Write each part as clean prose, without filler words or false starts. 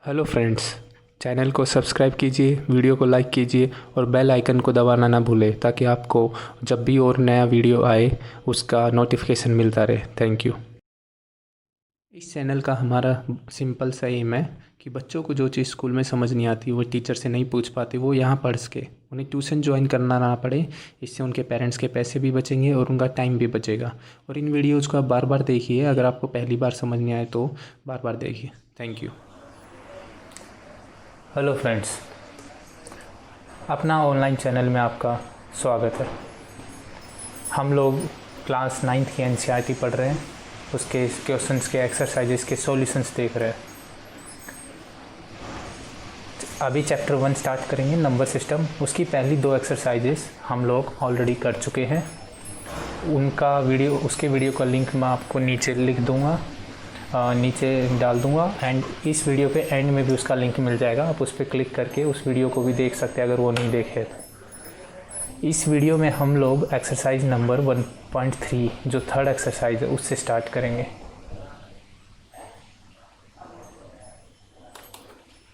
Hello friends, channel को subscribe कीजिए, video को लाइक कीजिए और बेल आइकन को दबाना ना भूलें ताकि आपको जब भी और नया वीडियो आए उसका नोटिफिकेशन मिलता रहे। Thank you. इस चैनल का हमारा सिंपल सा एम है कि बच्चों को जो चीज़ स्कूल में समझ नहीं आती, वो टीचर से नहीं पूछ पाते, वो यहाँ पढ़ सके, उन्हें ट्यूशन ज्वाइन करना ना पड़े। इससे उनके पेरेंट्स के पैसे भी बचेंगे और उनका टाइम भी बचेगा। और इन वीडियोज़ को आप बार बार देखिए, अगर आपको पहली बार समझ नहीं आए तो बार बार देखिए। Thank you. हेलो फ्रेंड्स, अपना ऑनलाइन चैनल में आपका स्वागत है। हम लोग क्लास 9th की एनसीईआरटी पढ़ रहे हैं, उसके क्वेश्चंस के एक्सरसाइजेस के सॉल्यूशंस देख रहे हैं। अभी चैप्टर 1 स्टार्ट करेंगे, नंबर सिस्टम। उसकी पहली 2 एक्सरसाइजेस हम लोग ऑलरेडी कर चुके हैं। उसके वीडियो का लिंक मैं आपको नीचे लिख दूँगा, नीचे डाल दूंगा। एंड इस वीडियो पे एंड में भी उसका लिंक मिल जाएगा, आप उस पर क्लिक करके उस वीडियो को भी देख सकते हैं अगर वो नहीं देखे तो। इस वीडियो में हम लोग एक्सरसाइज नंबर 1.3 जो थर्ड एक्सरसाइज है उससे स्टार्ट करेंगे।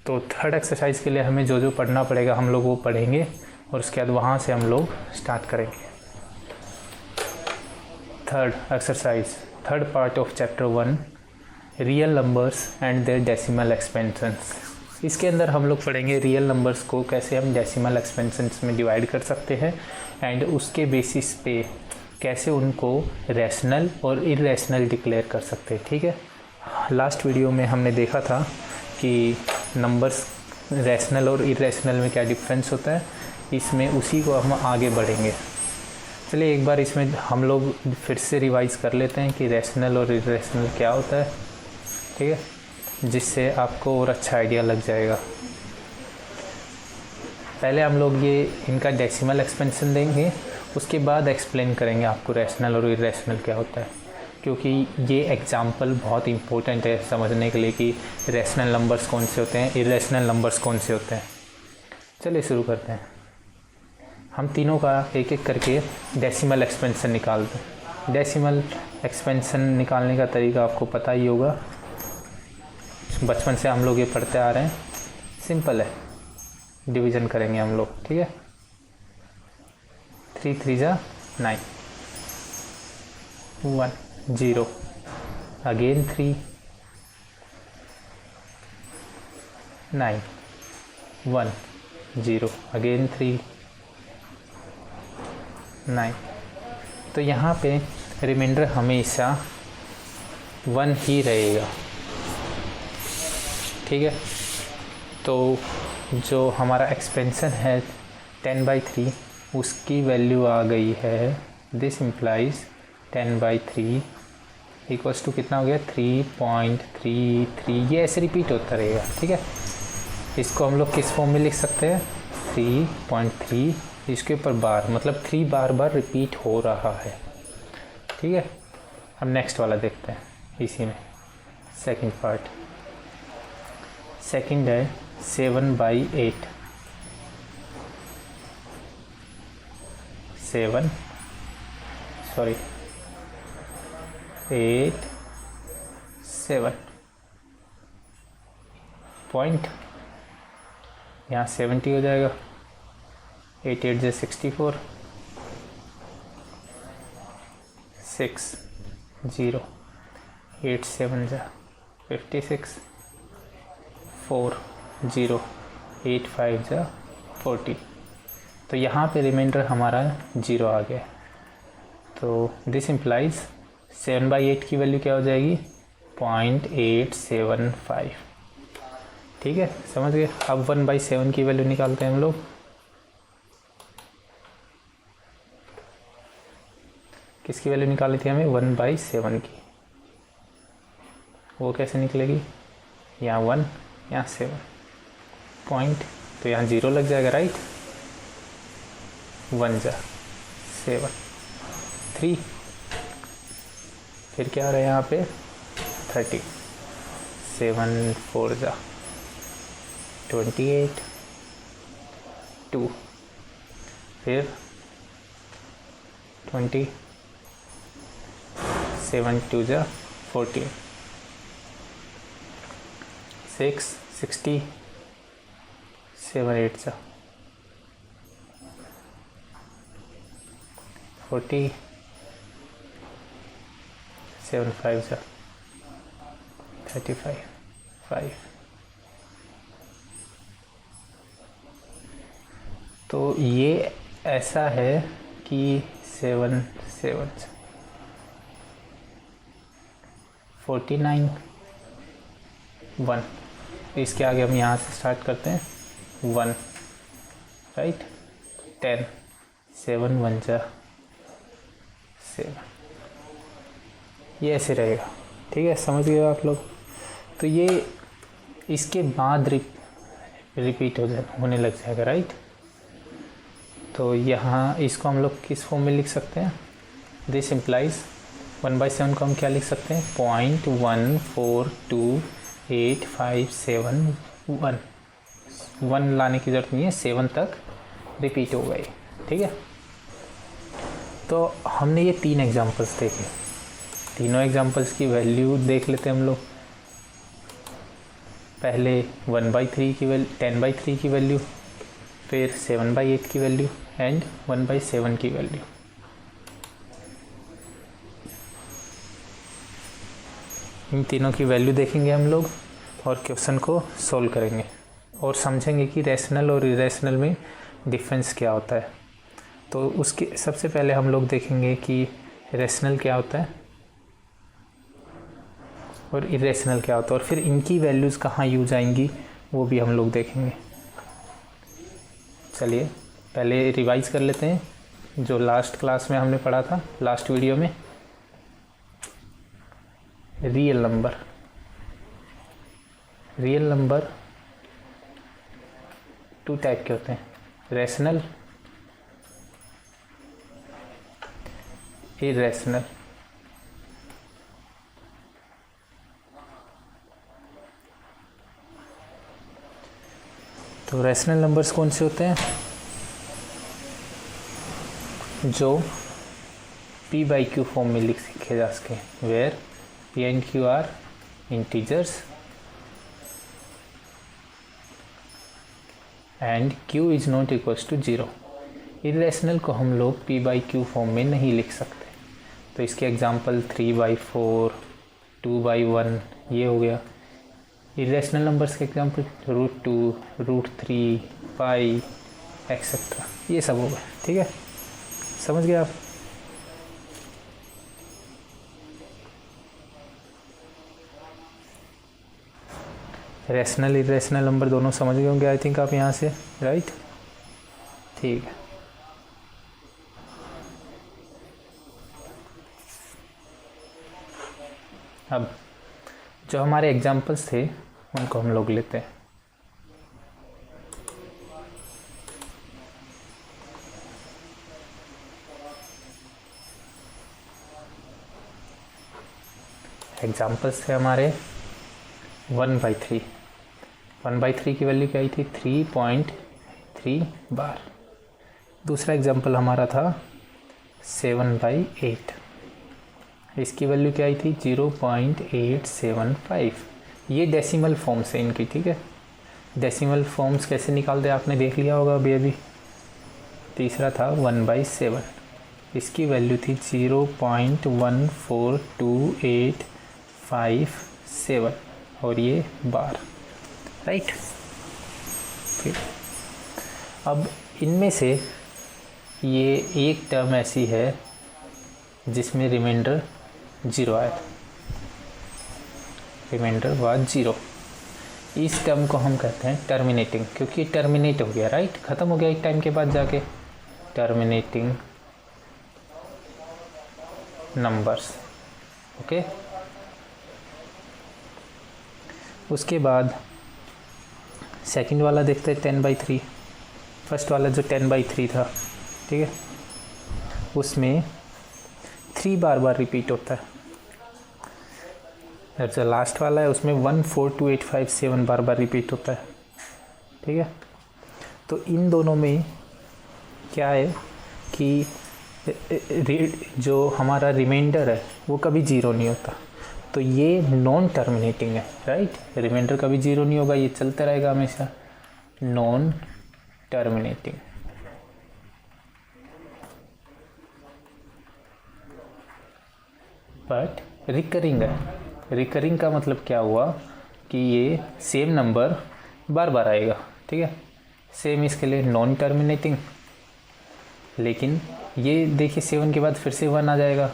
तो थर्ड एक्सरसाइज के लिए हमें जो जो पढ़ना पड़ेगा हम लोग वो पढ़ेंगे और उसके बाद वहाँ से हम लोग स्टार्ट करेंगे। Third exercise, third part of chapter 1, real numbers and their decimal expansions. इसके अंदर हम लोग पढ़ेंगे रियल नंबर्स को कैसे हम डेसिमल एक्सपेंशंस में डिवाइड कर सकते हैं एंड उसके बेसिस पे कैसे उनको रैशनल और इरेशनल डिक्लेयर कर सकते हैं। ठीक है, लास्ट वीडियो में हमने देखा था कि नंबर्स रैशनल और इरेशनल में क्या डिफरेंस होता है, इसमें उसी को हम आगे बढ़ेंगे। चलिए एक बार इसमें हम लोग फिर से रिवाइज़ कर लेते हैं कि रैशनल और इरेशनल क्या होता है। ठीक है, जिससे आपको और अच्छा आइडिया लग जाएगा। पहले हम लोग ये इनका डेसिमल एक्सपेंशन देंगे, उसके बाद एक्सप्लेन करेंगे आपको रैशनल और इरेशनल क्या होता है, क्योंकि ये एग्जांपल बहुत इंपॉर्टेंट है समझने के लिए कि रैशनल नंबर्स कौन से होते हैं, इरेशनल नंबर्स कौन से होते हैं। चलिए शुरू करते हैं। हम तीनों का एक एक करके डेसिमल एक्सपेंशन निकालते हैं। डेसिमल एक्सपेंशन निकालने का तरीका आपको पता ही होगा, बचपन से हम लोग ये पढ़ते आ रहे हैं। सिंपल है, डिवीज़न करेंगे हम लोग। ठीक है, 3 3 जा 9, 1 0, अगेन 3 9, 1 0, अगेन 3 9। तो यहाँ पे रिमाइंडर हमेशा 1 ही रहेगा। ठीक है, तो जो हमारा एक्सपेंशन है 10/3 उसकी वैल्यू आ गई है। दिस इम्प्लाइज 10/3 इक्वल्स टू कितना हो गया, 3.33। ये ऐसे रिपीट होता रहेगा। ठीक है, इसको हम लोग किस फॉर्म में लिख सकते हैं, 3.3 इसके ऊपर बार, मतलब 3 बार बार रिपीट हो रहा है। ठीक है, अब नेक्स्ट वाला देखते हैं। इसी में सेकंड पार्ट, सेकंड है 7/8, 8 7 पॉइंट, यहाँ 70 हो जाएगा। 8 8 से 64, 6 0, 8 7 जा 56, 4 0, 8 5 जा 40। तो यहाँ पे रिमाइंडर हमारा 0 आ गया। तो दिस इम्प्लाइज 7/8 की वैल्यू क्या हो जाएगी, 0.875। ठीक है, समझ गए। अब 1/7 की वैल्यू निकालते हैं हम लोग। किसकी वैल्यू निकाली थी हमें, 1/7 की। वो कैसे निकलेगी, यहाँ 1 यहाँ 7 पॉइंट, तो यहाँ 0 लग जाएगा, राइट। 1 जा 7 3, फिर क्या आ रहा है यहाँ पे 30, 7 4 जा 28, 2, फिर 20, 7 2 जा 14, 6 60, 7 8 जा 40, 7 5 जा 35, 5। तो ये ऐसा है कि 7 7 49 1। इसके आगे हम यहाँ से स्टार्ट करते हैं 1, राइट। 10, 7 1 जा 7। ये ऐसे रहेगा, ठीक है, समझ गए आप लोग। तो ये इसके बाद रिपीट होने लग जाएगा, राइट। तो यहाँ इसको हम लोग किस फॉर्म में लिख सकते हैं? दिस इम्प्लाइज 1/7 को हम क्या लिख सकते हैं? 0.142857 1 लाने की ज़रूरत नहीं है, 7 तक रिपीट हो गई, ठीक है। तो हमने ये 3 एग्जांपल्स देखे, तीनों एग्जांपल्स की वैल्यू देख लेते हैं हम लोग। पहले 1/3 की वैल्यू, 10/3 की वैल्यू, फिर 7/8 की वैल्यू एंड 1/7 की वैल्यू। इन तीनों की वैल्यू देखेंगे हम लोग और क्वेश्चन को सॉल्व करेंगे और समझेंगे कि रैशनल और इरेशनल में डिफरेंस क्या होता है। तो उसके सबसे पहले हम लोग देखेंगे कि रैशनल क्या होता है और इरेशनल क्या होता है, और फिर इनकी वैल्यूज़ कहाँ यूज आएंगी वो भी हम लोग देखेंगे। चलिए पहले रिवाइज कर लेते हैं जो लास्ट क्लास में हमने पढ़ा था, लास्ट वीडियो में। रियल नंबर 2 टाइप के होते हैं, रैशनल, इरेशनल। तो रैशनल नंबर्स कौन से होते हैं? जो p/q फॉर्म में लिखे जा सके, where p and q are integers and q is not equals to 0। Irrational को हम लोग p/q फॉर्म में नहीं लिख सकते। तो इसके एग्जांपल 3/4, 2/1 ये हो गया। इरेशनल नंबर्स के एग्जांपल √2, √3, पाई एक्सेट्रा, ये सब हो गए, ठीक है, समझ गए आप। रैशनल इरेशनल नंबर दोनों समझ गए होंगे आई थिंक आप यहाँ से, राइट, ठीक है। अब जो हमारे एग्जांपल्स थे उनको हम लोग लेते हैं। एग्जांपल्स थे हमारे 1/3। 1/3 की वैल्यू क्या आई थी? 3.3 बार। दूसरा एग्जांपल हमारा था 7/8, इसकी वैल्यू क्या आई थी? 0.875। ये डेसिमल फॉर्म्स है इनकी, ठीक है। डेसिमल फॉर्म्स कैसे निकालते आपने देख लिया होगा अभी। तीसरा था 1/7, इसकी वैल्यू थी 0.142857 और ये बार, राइट। ठीक, अब इनमें से ये एक टर्म ऐसी है जिसमें रिमाइंडर 0 आया था, रिमाइंडर वाज 0। इस टर्म को हम कहते हैं टर्मिनेटिंग, क्योंकि टर्मिनेट हो गया, राइट, ख़त्म हो गया एक टाइम के बाद जाके। Terminating numbers, okay. उसके बाद सेकंड वाला देखते हैं 10/3। फर्स्ट वाला जो 10/3 था, ठीक है, उसमें 3 बार रिपीट होता है। और जो लास्ट वाला है उसमें 14285 बार रिपीट होता है, ठीक है। तो इन दोनों में क्या है कि जो हमारा रिमाइंडर है वो कभी 0 नहीं होता, तो ये नॉन टर्मिनेटिंग है, राइट। रिमाइंडर कभी जीरो नहीं होगा, ये चलता रहेगा हमेशा। Non terminating. बट रिकरिंग है। रिकरिंग का मतलब क्या हुआ कि ये सेम नंबर बार बार आएगा, ठीक है। सेम इसके लिए नॉन टर्मिनेटिंग। लेकिन ये देखिए 7 के बाद फिर से 1 आ जाएगा,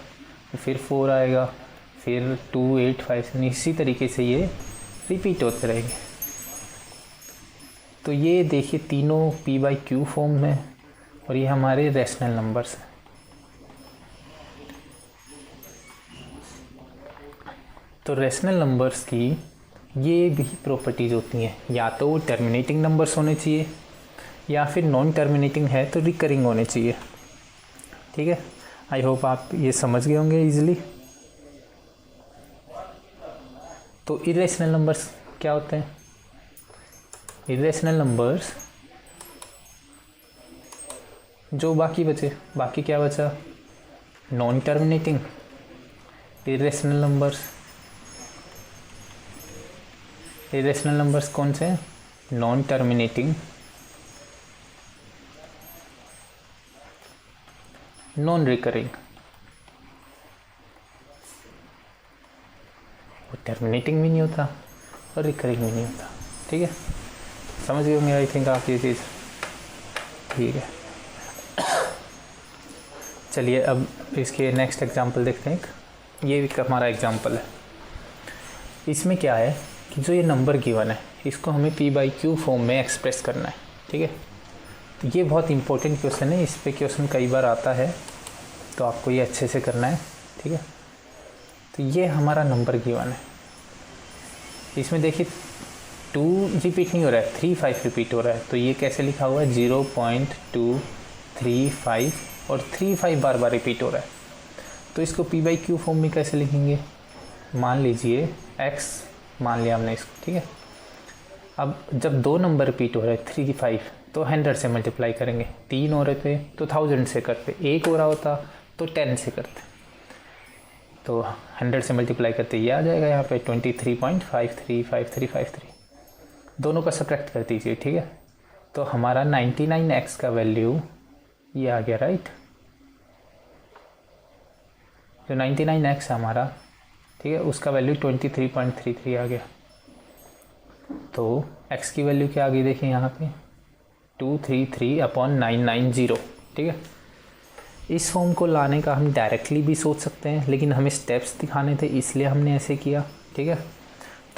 फिर 4 आएगा, फिर 2, 8, 5, इसी तरीके से ये रिपीट होते रहेंगे। तो ये देखिए तीनों p/q फॉर्म में, और ये हमारे रैशनल नंबर्स हैं। तो रैशनल नंबर्स की ये भी प्रॉपर्टीज़ होती हैं, या तो वो टर्मिनेटिंग नंबर्स होने चाहिए, या फिर नॉन टर्मिनेटिंग है तो रिकरिंग होने चाहिए, ठीक है। आई होप आप ये समझ गए होंगे ईजिली। तो इरेशनल नंबर्स क्या होते हैं? इरेशनल नंबर्स जो बाकी क्या बचा? Non terminating irrational numbers. Irrational numbers कौन से हैं? Non terminating, non recurring. वो टर्मिनेटिंग भी नहीं होता और रिकरिंग भी नहीं होता, ठीक है। समझ गए होंगे आई थिंक आप ये चीज़, ठीक है। चलिए अब इसके नेक्स्ट एग्जांपल देखते हैं। ये भी हमारा एग्जांपल है। इसमें क्या है कि जो ये नंबर गिवन है इसको हमें p/q फॉर्म में एक्सप्रेस करना है, ठीक है। तो ये बहुत इंपॉर्टेंट क्वेश्चन है, इस पे क्वेश्चन कई बार आता है, तो आपको ये अच्छे से करना है, ठीक है। तो ये हमारा नंबर गिवन है। इसमें देखिए 2 रिपीट नहीं हो रहा है, 3, 5 रिपीट हो रहा है। तो ये कैसे लिखा हुआ है? 0.235 और 3, 5 बार बार रिपीट हो रहा है। तो इसको p/q फॉर्म में कैसे लिखेंगे? मान लीजिए x मान लिया हमने इसको, ठीक है। अब जब 2 नंबर रिपीट हो रहे हैं 3, 5, तो 100 से मल्टीप्लाई करेंगे। 3 हो रहे थे तो 1000 से करते, 1 हो रहा होता तो 10 से करते। तो 100 से मल्टीप्लाई करते ये आ जाएगा यहाँ पे 23.535353। दोनों का सब्ट्रैक्ट कर दीजिए, ठीक है। तो हमारा 99x का वैल्यू ये आ गया, राइट। जो 99x है हमारा, ठीक है, उसका वैल्यू 23.33 आ गया। तो x की वैल्यू क्या आ गई देखिए यहाँ पे 233/990, ठीक है। इस फॉर्म को लाने का हम डायरेक्टली भी सोच सकते हैं, लेकिन हमें स्टेप्स दिखाने थे इसलिए हमने ऐसे किया, ठीक है।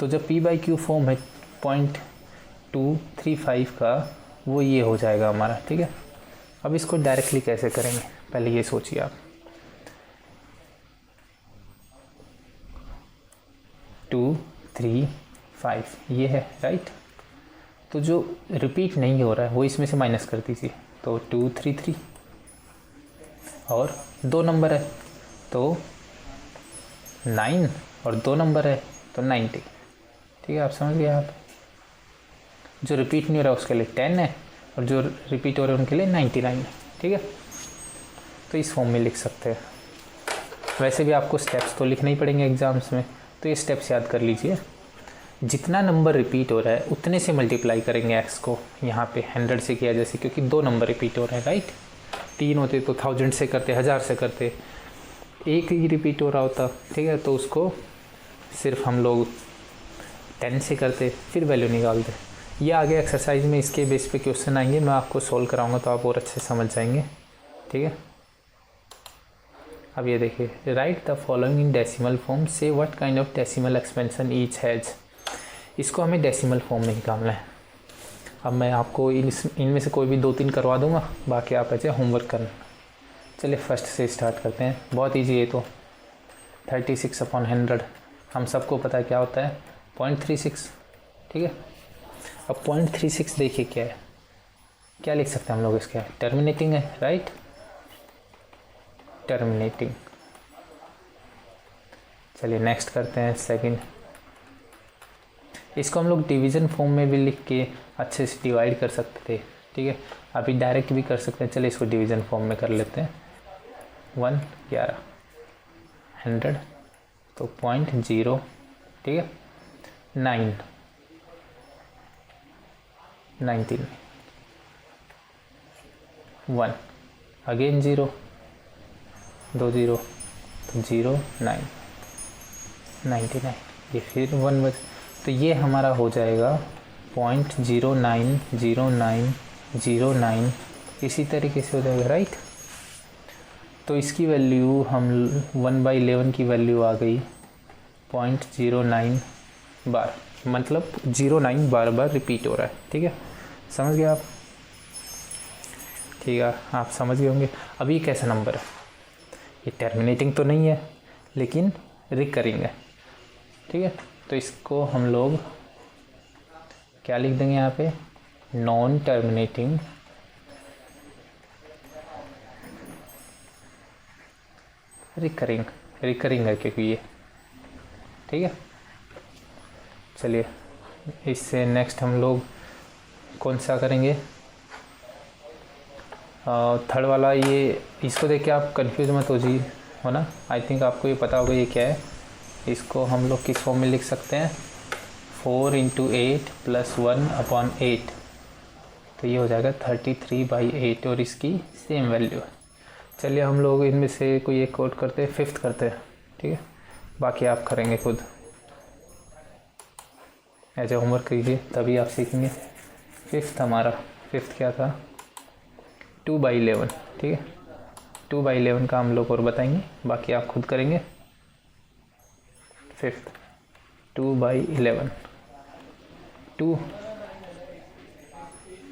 तो जब p/q फॉर्म है 0.235 का, वो ये हो जाएगा हमारा, ठीक है। अब इसको डायरेक्टली कैसे करेंगे पहले ये सोचिए आप। 235 ये है, राइट। तो जो रिपीट नहीं हो रहा है वो इसमें से माइनस कर दीजिए, तो 233, और 2 नंबर है तो 9, और 2 नंबर है तो 90, ठीक है। आप समझ गए आप। जो रिपीट नहीं हो रहा है उसके लिए 10 है, और जो रिपीट हो रहे हैं उनके लिए 99 है, ठीक है। तो इस फॉर्म में लिख सकते हैं। वैसे भी आपको स्टेप्स तो लिखने ही पड़ेंगे एग्ज़ाम्स में, तो ये स्टेप्स याद कर लीजिए। जितना नंबर रिपीट हो रहा है उतने से मल्टीप्लाई करेंगे x को। यहाँ पे 100 से किया जैसे, क्योंकि 2 नंबर रिपीट हो रहे हैं, राइट। 3 होते तो 1000 से करते, 1000 से करते, 1 ही रिपीट हो रहा होता, ठीक है। तो उसको सिर्फ हम लोग 10 से करते, फिर वैल्यू निकालते। ये आगे एक्सरसाइज में इसके बेस पे क्वेश्चन आएंगे, मैं आपको सोल्व कराऊंगा तो आप और अच्छे समझ जाएंगे, ठीक है। अब ये देखिए, write the following in decimal form, say what kind of decimal expansion each has. इसको हमें डेसिमल फॉर्म में निकालना है। अब मैं आपको इनमें से कोई भी 2-3 करवा दूंगा, बाकी आप ऐसे होमवर्क करना। चलिए फर्स्ट से स्टार्ट करते हैं, बहुत ईजी है। तो 36/100 हम सबको पता है क्या होता है, 0.36, ठीक है। अब 0.36 देखिए क्या है, क्या लिख सकते हैं हम लोग इसके? टर्मिनेटिंग है, राइट, टर्मिनेटिंग। चलिए नेक्स्ट करते हैं सेकंड। इसको हम लोग डिवीज़न फॉर्म में भी लिख के अच्छे से डिवाइड कर सकते थे, ठीक है। अभी डायरेक्ट भी कर सकते हैं। चलिए इसको डिवीज़न फॉर्म में कर लेते हैं। 1 11 100 तो 0.0, ठीक है, 9, 19, 1, अगेन 0, 2 0, तो 0, 9, 99, ये फिर 1 बच, तो ये हमारा हो जाएगा 0.090909, इसी तरीके से हो जाएगा, राइट। तो इसकी वैल्यू हम 1/11 की वैल्यू आ गई 0.09 बार, मतलब 09 बार बार रिपीट हो रहा है, ठीक है, समझ गए आप? ठीक है, आप समझ गए होंगे। अभी ये कैसा नंबर है, ये टर्मिनेटिंग तो नहीं है लेकिन रिकरिंग है, ठीक है, तो इसको हम लोग क्या लिख देंगे यहाँ पे, नॉन टर्मिनेटिंग रिकरिंग, रिकरिंग है क्योंकि ये, ठीक है। चलिए इससे नेक्स्ट हम लोग कौन सा करेंगे, थर्ड वाला। ये इसको देख के आप कंफ्यूज मत हो ना, आई थिंक आपको ये पता होगा ये क्या है। इसको हम लोग किस फॉर्म में लिख सकते हैं, 4 × 8 + 1/8, तो ये हो जाएगा 33/8 और इसकी सेम वैल्यू है। चलिए हम लोग इनमें से कोई एक कोड करते हैं, 5th करते हैं, ठीक है, बाकी आप करेंगे खुद, ऐसे होमवर्क कीजिए तभी आप सीखेंगे। 5th हमारा, 5th क्या था, 2/11, ठीक है, 2/11 का हम लोग और बताएंगे, बाकी आप खुद करेंगे। 5th 2/11, 2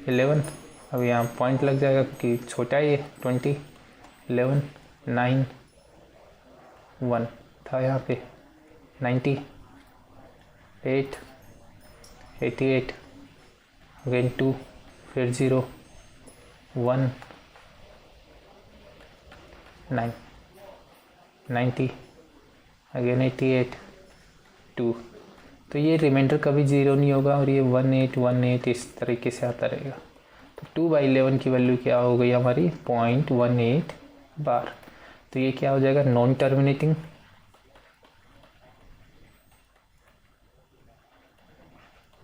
11, अब यहाँ पॉइंट लग जाएगा क्योंकि छोटा है ये, 20, 11, 9, 1 था यहाँ पे, 90, 8, 88, अगेन 2, फिर 0, 1, 9, 90, अगेन 88, 2, तो ये रिमाइंडर कभी 0 नहीं होगा और ये 1818 इस तरीके से आता रहेगा। तो 2/11 की वैल्यू क्या हो गई हमारी, 0.18 बार, तो ये क्या हो जाएगा, नॉन टर्मिनेटिंग,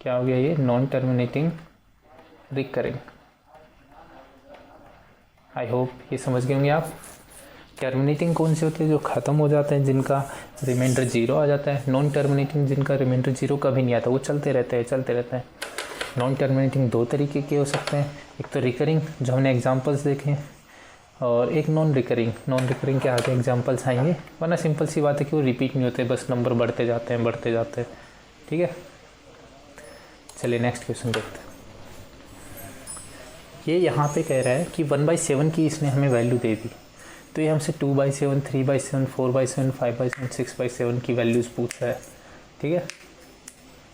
क्या हो गया ये, non terminating recurring. I hope ये समझ गए होंगे आप। टर्मिनेटिंग कौन से होते हैं, जो ख़त्म हो जाते हैं, जिनका रिमाइंडर 0 आ जाता है। नॉन टर्मिनेटिंग जिनका रिमाइंडर 0 कभी नहीं आता, वो चलते रहते हैं। नॉन टर्मिनेटिंग 2 तरीके के हो सकते हैं, एक तो रिकरिंग जो हमने एग्जांपल्स देखे हैं, और एक नॉन रिकरिंग। नॉन रिकरिंग के आगे एग्जांपल्स आएंगे, वरना सिंपल सी बात है कि वो रिपीट नहीं होते, बस नंबर बढ़ते जाते हैं, ठीक है। चलिए नेक्स्ट क्वेश्चन देखते हैं। ये यहाँ पे कह रहा है कि 1/7 की इसने हमें वैल्यू दे दी, तो ये हमसे 2/7, 3/7, 4/7, 5/7, 6/7 की वैल्यूज़ पूछ रहा है, ठीक है।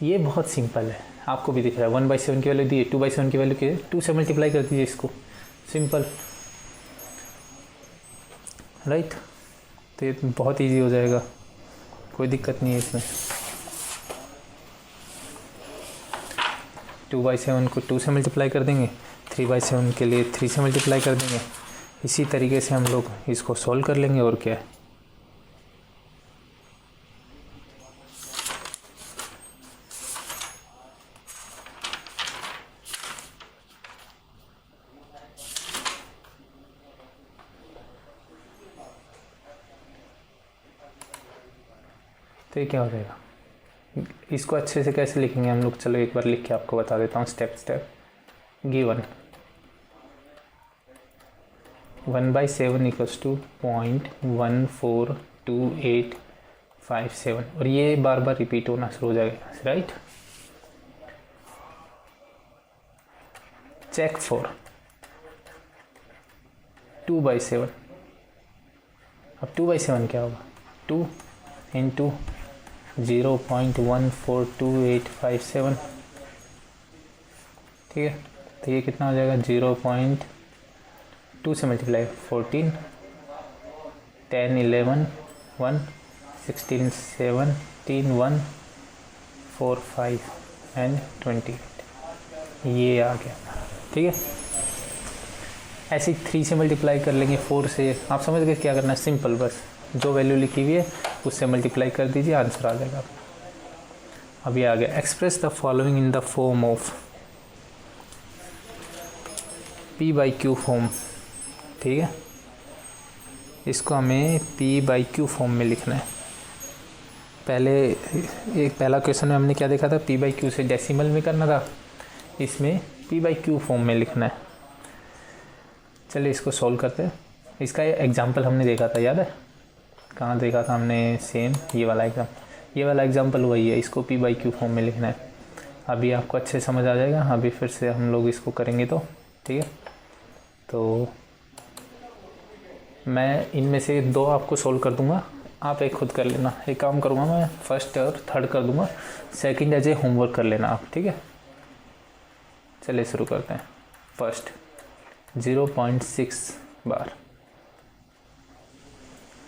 ये बहुत सिंपल है, आपको भी दिख रहा है, 1/7 की वैल्यू दी है, 2/7 की वैल्यू की 2 से मल्टीप्लाई कर दीजिए इसको, सिंपल, राइट। तो ये बहुत इजी हो जाएगा, कोई दिक्कत नहीं है इसमें। 2/7 को 2 से मल्टीप्लाई कर देंगे, 3/7 के लिए 3 से मल्टीप्लाई कर देंगे, इसी तरीके से हम लोग इसको सॉल्व कर लेंगे, और क्या है। तो ये क्या हो जाएगा, इसको अच्छे से कैसे लिखेंगे हम लोग, चलो एक बार लिख के आपको बता देता हूँ स्टेप। गिवन 1/7 = 0.142857, और ये बार बार रिपीट होना शुरू हो जाएगा, राइट। चेक फॉर 2/7, अब 2/7 क्या होगा, 2 × 0.142857, ठीक है। तो ये कितना हो जाएगा, 0.2 से मल्टीप्लाई 14, 10, 11, 1, 16, 17, 1, 4, 5 एंड 28, ये आ गया, ठीक है। ऐसे 3 से मल्टीप्लाई कर लेंगे, 4 से, आप समझ गए क्या करना है, सिंपल, बस जो वैल्यू लिखी हुई है उससे मल्टीप्लाई कर दीजिए, आंसर आ जाएगा। अभी आ गया express the following in the form of p/q form. ठीक है, इसको हमें p/q फॉर्म में लिखना है। पहला क्वेश्चन में हमने क्या देखा था, p/q से डेसिमल में करना था, इसमें p/q फॉर्म में लिखना है। चलिए इसको सॉल्व करते हैं। इसका एग्जाम्पल हमने देखा था, याद है कहाँ देखा था हमने, सेम ये वाला एग्जाम्पल वही है, इसको p/q फॉर्म में लिखना है। अभी आपको अच्छे समझ आ जाएगा। अभी फिर से हम लोग इसको करेंगे तो ठीक है। तो मैं इनमें से 2 आपको सोल्व कर दूंगा, आप एक खुद कर लेना। एक काम करूँगा मैं, फर्स्ट और थर्ड कर दूंगा, सेकंड एज ए होमवर्क कर लेना आप, ठीक है। चलिए शुरू करते हैं। First 0.6 bar,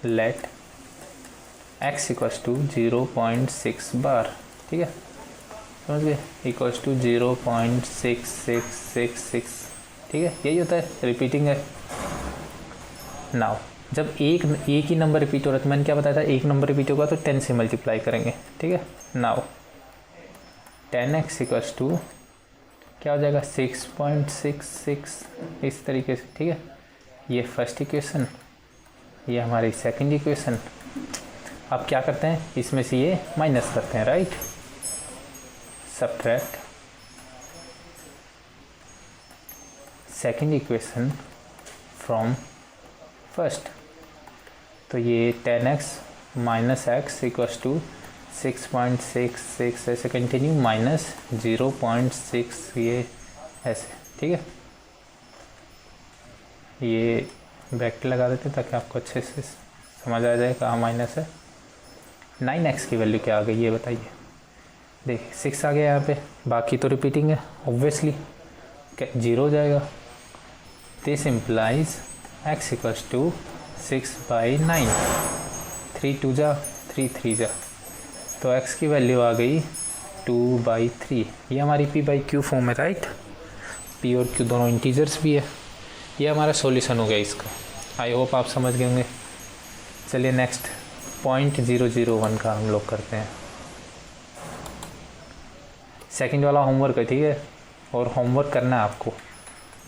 let x equals to 0.6 bar, ठीक है, समझ गए, इक्वल्स टू 0.6666, ठीक है, यही होता है, रिपीटिंग है। नाउ जब एक ही नंबर रिपीट हो रहा है, तो मैंने क्या बताया था, एक नंबर रिपीट होगा तो 10 से मल्टीप्लाई करेंगे, ठीक है। नाउ 10x इक्वल्स टू क्या हो जाएगा, 6.66, इस तरीके से, ठीक है। ये फर्स्ट इक्वेशन, ये हमारी सेकंड इक्वेशन। अब क्या करते हैं, इसमें से ये माइनस करते हैं, right. Subtract second equation from first, तो ये 10x minus x equals to 6.66 ऐसे कंटिन्यू, माइनस 0.6 ये ऐसे, ठीक है। ये ब्रैकेट लगा देते हैं ताकि आपको अच्छे से समझ आ जाए कहाँ माइनस है। 9x की वैल्यू क्या आ गई ये बताइए। देखिए 6 आ गया यहाँ पे, बाकी तो रिपीटिंग है, ऑब्वियसली 0 हो जाएगा। This implies x equals to 6/9, 3 2 जा 3 3 जा, तो x की वैल्यू आ गई 2/3। ये हमारी p/q फॉर्म है, राइट। p और q दोनों इंटीजर्स भी है। ये हमारा सॉल्यूशन हो गया इसका। आई होप आप समझ गए होंगे। चलिए नेक्स्ट 0.001 का हम लोग करते हैं। सेकंड वाला होमवर्क है, ठीक है, और होमवर्क करना है आपको,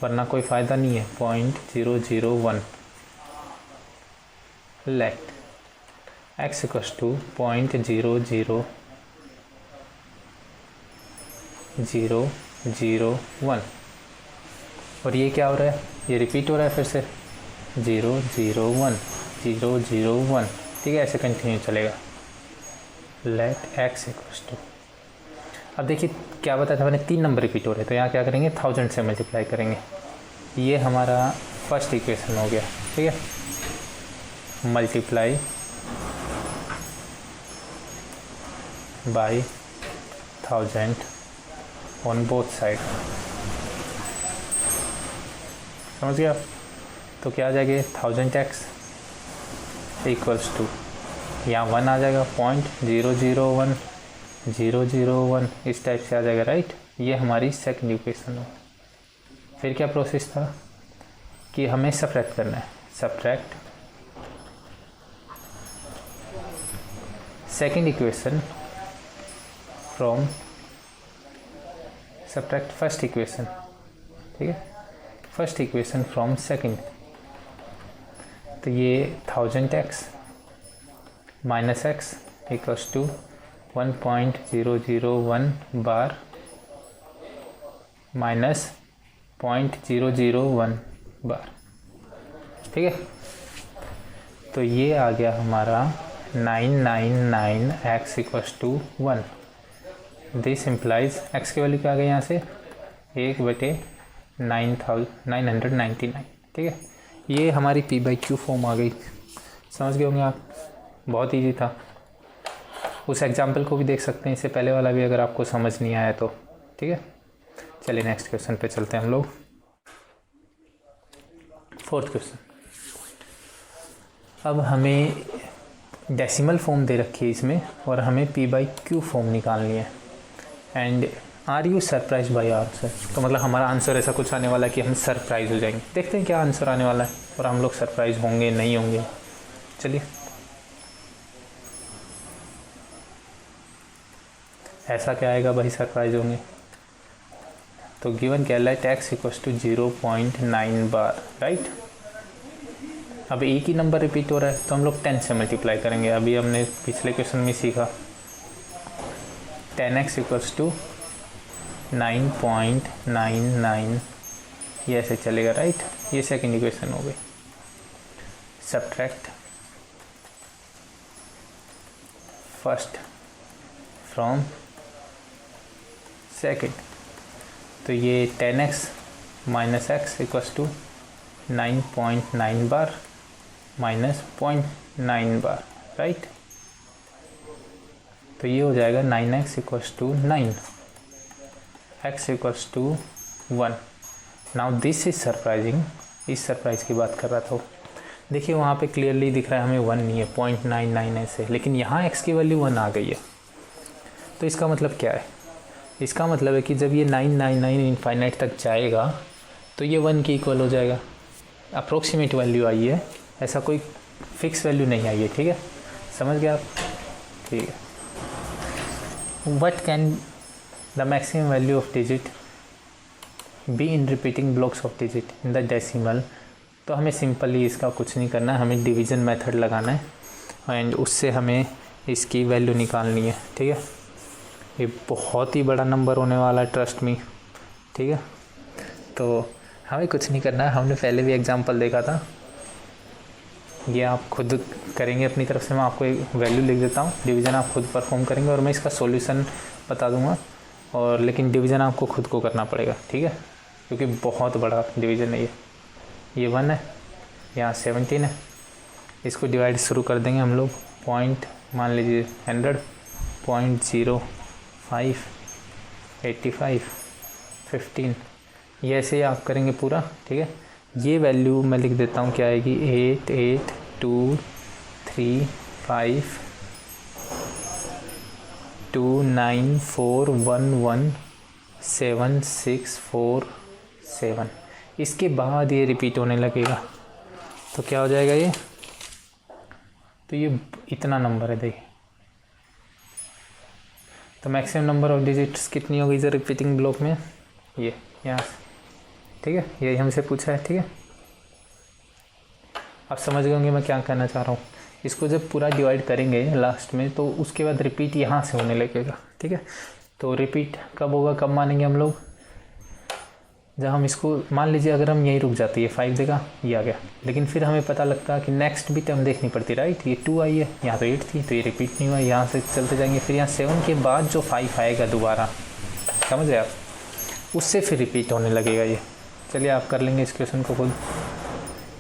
वरना कोई फ़ायदा नहीं है। 0.001 लेट x इक्वल्स टू 0.00001, और ये क्या हो रहा है, ये रिपीट हो रहा है फिर से 001 001, ठीक है, ऐसे कंटिन्यू चलेगा। लेट x इक्वल्स टू, अब देखिए क्या बताया था मैंने, 3 नंबर रिपीट हो रहे हैं, तो यहाँ क्या करेंगे, 1000 से मल्टीप्लाई करेंगे। ये हमारा फर्स्ट इक्वेशन हो गया, ठीक है। Multiply by 1000 on both side, समझ गया। तो क्या आ जाएगा, 1000x इक्वल्स टू, यहाँ 1 आ जाएगा, 0.001 001, इस टाइप से आ जाएगा, राइट। ये हमारी सेकंड इक्वेशन हो। फिर क्या प्रोसेस था कि हमें सब्ट्रैक्ट करना है। Subtract second equation from, subtract first equation, ठीक है, फर्स्ट इक्वेशन फ्रॉम सेकंड। तो ये 1000x minus x equals to 1.001 bar minus 0.001 bar, ठीक है। तो ये आ गया हमारा 999x equals to 1। This implies x की वैल्यू क्या आ गई यहाँ से, 1/999, ठीक है। ये हमारी p/q फॉर्म आ गई, समझ गए होंगे आप, बहुत ईजी था। उस एग्जाम्पल को भी देख सकते हैं, इससे पहले वाला भी, अगर आपको समझ नहीं आया तो, ठीक है। चलिए नेक्स्ट क्वेश्चन पे चलते हैं हम लोग। फोर्थ क्वेश्चन, अब हमें डेसिमल फॉर्म दे रखी है इसमें, और हमें p/q फॉर्म निकालनी है। And are you surprise by answer, तो मतलब हमारा आंसर ऐसा कुछ आने वाला है कि हम सरप्राइज हो जाएंगे। देखते हैं क्या आंसर आने वाला है और हम लोग सरप्राइज होंगे नहीं होंगे। चलिए ऐसा क्या आएगा भाई, सरप्राइज होंगे। तो गिवन क्या है, x equals to 0.9 bar, right. अब एक ही नंबर रिपीट हो रहा है तो हम लोग 10 से मल्टीप्लाई करेंगे। अभी हमने पिछले क्वेश्चन में सीखा 10x इक्वल्स टू 9.99, ये ऐसे चलेगा, राइट। ये सेकेंड इक्वेशन हो गई। सब्ट्रैक्ट फर्स्ट फ्रॉम सेकेंड, तो ये 10x minus x equals to 9.9 bar minus 0.9 bar, right. तो ये हो जाएगा 9x equals to 9, x equals to 1। Now this is surprising, इस सरप्राइज की बात कर रहा था। देखिए वहाँ पे क्लियरली दिख रहा है हमें 1 नहीं है, 0.99 ऐसे, लेकिन यहाँ x की वैल्यू 1 आ गई है। तो इसका मतलब क्या है, इसका मतलब है कि जब ये 999 इनफाइनाइट तक जाएगा तो ये 1 के इक्वल हो जाएगा। अप्रोक्सीमेट वैल्यू आई है, ऐसा कोई फिक्स वैल्यू नहीं आई है, ठीक है, समझ गए आप, ठीक है। What can the maximum value of digit be in repeating blocks of digit in the decimal. तो हमें सिंपली इसका कुछ नहीं करना है, हमें डिवीज़न मेथड लगाना है एंड उससे हमें इसकी वैल्यू निकालनी है, ठीक है। ये बहुत ही बड़ा नंबर होने वाला है, ट्रस्ट मी, ठीक है। तो हमें कुछ नहीं करना है, हमने पहले भी एग्जांपल देखा था, ये आप खुद करेंगे अपनी तरफ से। मैं आपको एक वैल्यू लिख देता हूँ, डिवीज़न आप खुद परफॉर्म करेंगे और मैं इसका सॉल्यूशन बता दूँगा, और लेकिन डिवीज़न आपको खुद को करना पड़ेगा, ठीक है, क्योंकि बहुत बड़ा डिवीज़न है ये 1 है, यहाँ 17 है। इसको डिवाइड शुरू कर देंगे हम लोग, पॉइंट मान लीजिए 100, 0.05, 85, 15, ये ऐसे ही आप करेंगे पूरा, ठीक है। ये वैल्यू मैं लिख देता हूँ, क्या आएगी, 88235294117647। इसके बाद ये रिपीट होने लगेगा तो क्या हो जाएगा ये, तो ये इतना नंबर है देखिए। तो मैक्सिमम नंबर ऑफ डिजिट्स कितनी होगी इधर रिपीटिंग ब्लॉक में, ये यहाँ से, ठीक है, यही हमसे पूछा है, ठीक है। आप समझ गए होंगे मैं क्या कहना चाह रहा हूँ। इसको जब पूरा डिवाइड करेंगे लास्ट में तो उसके बाद रिपीट यहाँ से होने लगेगा, ठीक है। तो रिपीट कब होगा, कब मानेंगे हम लोग, जब हम इसको मान लीजिए अगर हम यहीं रुक जाते, ये 5 देगा, ये आ गया, लेकिन फिर हमें पता लगता है कि नेक्स्ट भी टर्म देखनी पड़ती, राइट। ये 2 आई है, यहाँ तो 8 थी, तो ये रिपीट नहीं हुआ, यहाँ से चलते जाएंगे, फिर यहाँ 7 के बाद जो 5 आएगा दोबारा, समझ गए आप, उससे फिर रिपीट होने लगेगा ये। चलिए आप कर लेंगे इस क्वेश्चन को खुद,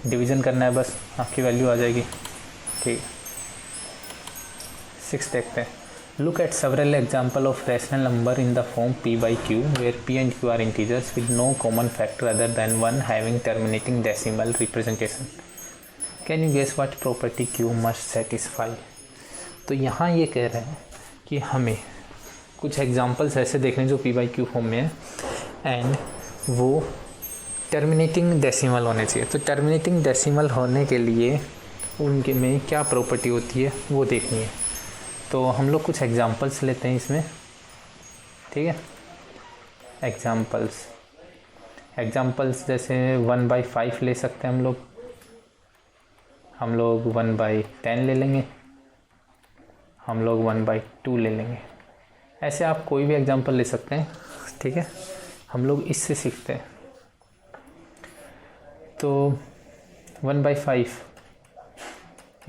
डिवीज़न करना है बस, आपकी वैल्यू आ जाएगी, ठीक। 6 देखते हैं। Look at several example of rational number in the form p by q where p and q are integers with no common factor other than 1 having terminating decimal representation. Can you guess what property q must satisfy? तो यहाँ ये कह रहे हैं कि हमें कुछ examples ऐसे देखने जो p by q फॉर्म में है एंड वो टर्मिनेटिंग डेसिमल होने चाहिए। तो टर्मिनेटिंग डेसिमल होने के लिए उनके में क्या प्रॉपर्टी होती है वो देखनी है। तो हम लोग कुछ एग्जांपल्स लेते हैं इसमें, ठीक है। एग्जांपल्स जैसे 1/5 ले सकते हैं हम लोग 1/10 ले लेंगे, हम लोग 1/2 ले लेंगे। ऐसे आप कोई भी एग्जांपल ले सकते हैं, ठीक है। हम लोग इससे सीखते हैं। तो 1/5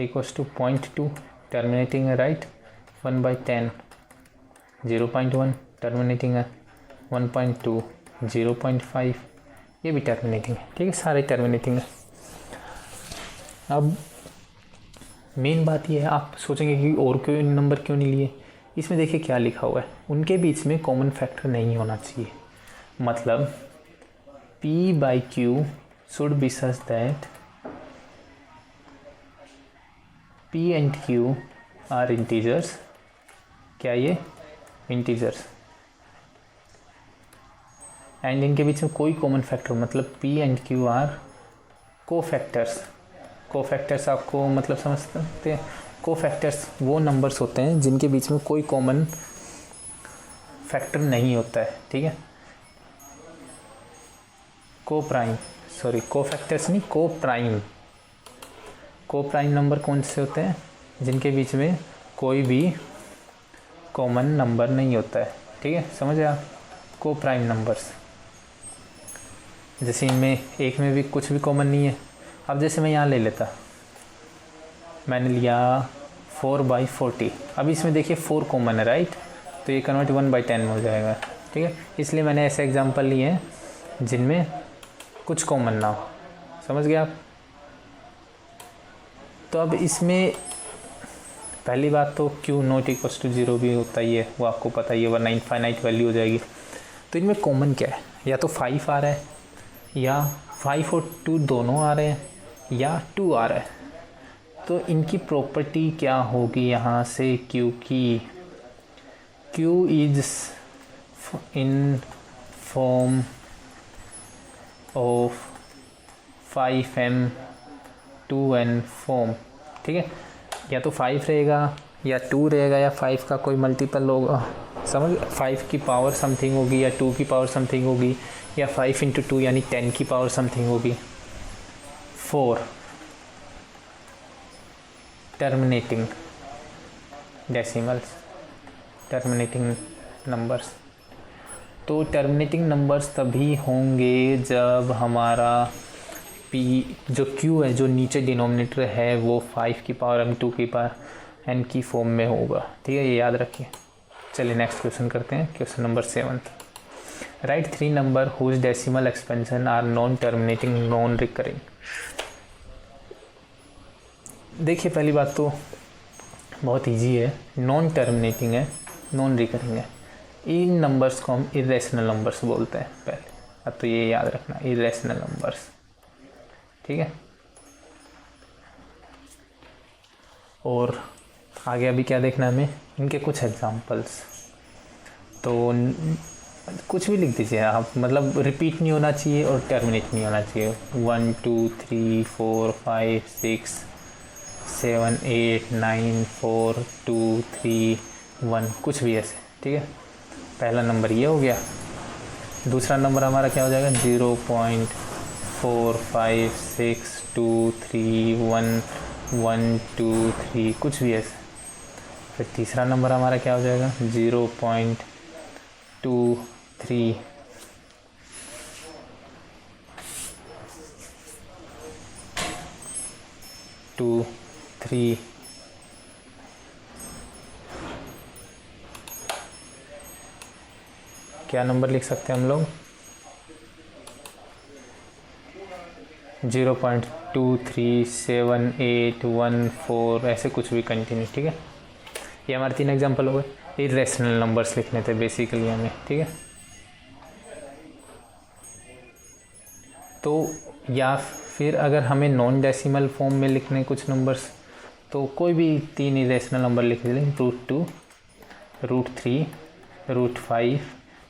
इक्वल्स टू 0.2 टर्मिनेटिंग है, राइट। 1/10 0.1 टर्मिनेटिंग है, 1.2 0.5 ये भी टर्मिनेटिंग है, ठीक है, सारे टर्मिनेटिंग है। अब मेन बात ये है, आप सोचेंगे कि और क्यों नंबर क्यों नहीं लिए, इसमें देखिए क्या लिखा हुआ है, उनके बीच में कॉमन फैक्टर नहीं होना चाहिए। मतलब p by q should be such that p and q are integers. क्या ये इंटीजर्स, एंड इनके बीच में कोई कॉमन फैक्टर, मतलब p and q are cofactors. Cofactors आपको मतलब समझ सकते हैं, कोफैक्टर्स वो नंबर्स होते हैं जिनके बीच में कोई कॉमन फैक्टर नहीं होता है, ठीक है। कोफैक्टर्स नहीं, कोप्राइम नंबर कौन से होते हैं? जिनके बीच में कोई भी कॉमन नंबर नहीं होता है, ठीक है, समझ गए आप। कोप्राइम नंबर्स, जैसे इनमें एक में भी कुछ भी कॉमन नहीं है। अब जैसे मैं यहाँ ले लेता, मैंने लिया 4/40, अब इसमें देखिए 4 कॉमन है, राइट, तो ये कन्वर्ट 1/10 में हो जाएगा, ठीक है। इसलिए मैंने ऐसे एग्जांपल लिए हैं जिनमें कुछ कॉमन ना हो, समझ गए आप। तो अब इसमें पहली बात तो Q नॉट इक्वल्स टू 0 भी होता ही है, वो आपको पता ही है, वरना इनफाइनाइट वैल्यू हो जाएगी। तो इनमें कॉमन क्या है? या तो 5 आ रहा है, या 5 और 2 दोनों आ रहे हैं, या 2 आ रहा है। तो इनकी प्रॉपर्टी क्या होगी यहाँ से? Q की, Q is in form of 5m 2n form, ठीक है। या तो 5 रहेगा, या 2 रहेगा, या 5 का कोई मल्टीपल होगा, समझ, 5 की पावर समथिंग होगी, या 2 की पावर समथिंग होगी, या 5 × 2 यानी 10 की पावर समथिंग होगी। 4 टर्मिनेटिंग डेसिमल्स, टर्मिनेटिंग नंबर्स। तो टर्मिनेटिंग नंबर्स तभी होंगे जब हमारा P जो Q है, जो नीचे डिनोमिनेटर है, वो 5 की पावर m 2 की पावर n की फॉर्म में होगा, ठीक है, ये याद रखिए। चलिए नेक्स्ट क्वेश्चन करते हैं, question number 7। Write 3 number whose decimal expansion are non terminating non recurring. देखिए पहली बात तो बहुत इजी है, नॉन टर्मिनेटिंग है, नॉन रिकरिंग है। इन नंबर्स को हम इरेशनल नंबर्स बोलते हैं पहले, अब तो ये याद रखना, इरेशनल नंबर्स, ठीक है। और आगे अभी क्या देखना है हमें, इनके कुछ एग्जांपल्स। तो कुछ भी लिख दीजिए आप, मतलब रिपीट नहीं होना चाहिए और टर्मिनेट नहीं होना चाहिए। 1 2 3 4 5 6 7 8 9 4 2 3 1, कुछ भी ऐसे, ठीक है। पहला नंबर ये हो गया। दूसरा नंबर हमारा क्या हो जाएगा? 0.456231123, कुछ भी ऐसे। फिर तीसरा नंबर हमारा क्या हो जाएगा? 0.23 क्या नंबर लिख सकते हैं हम लोग? 0.237814, ऐसे कुछ भी कंटिन्यू, ठीक है। ये हमारे 3 एग्जांपल हो गए। इरेशनल नंबर्स लिखने थे बेसिकली हमें, ठीक है। तो या फिर अगर हमें नॉन डेसिमल फॉर्म में लिखने कुछ नंबर्स, तो कोई भी 3 इरेशनल नंबर लिख लें, √2 √3 √5,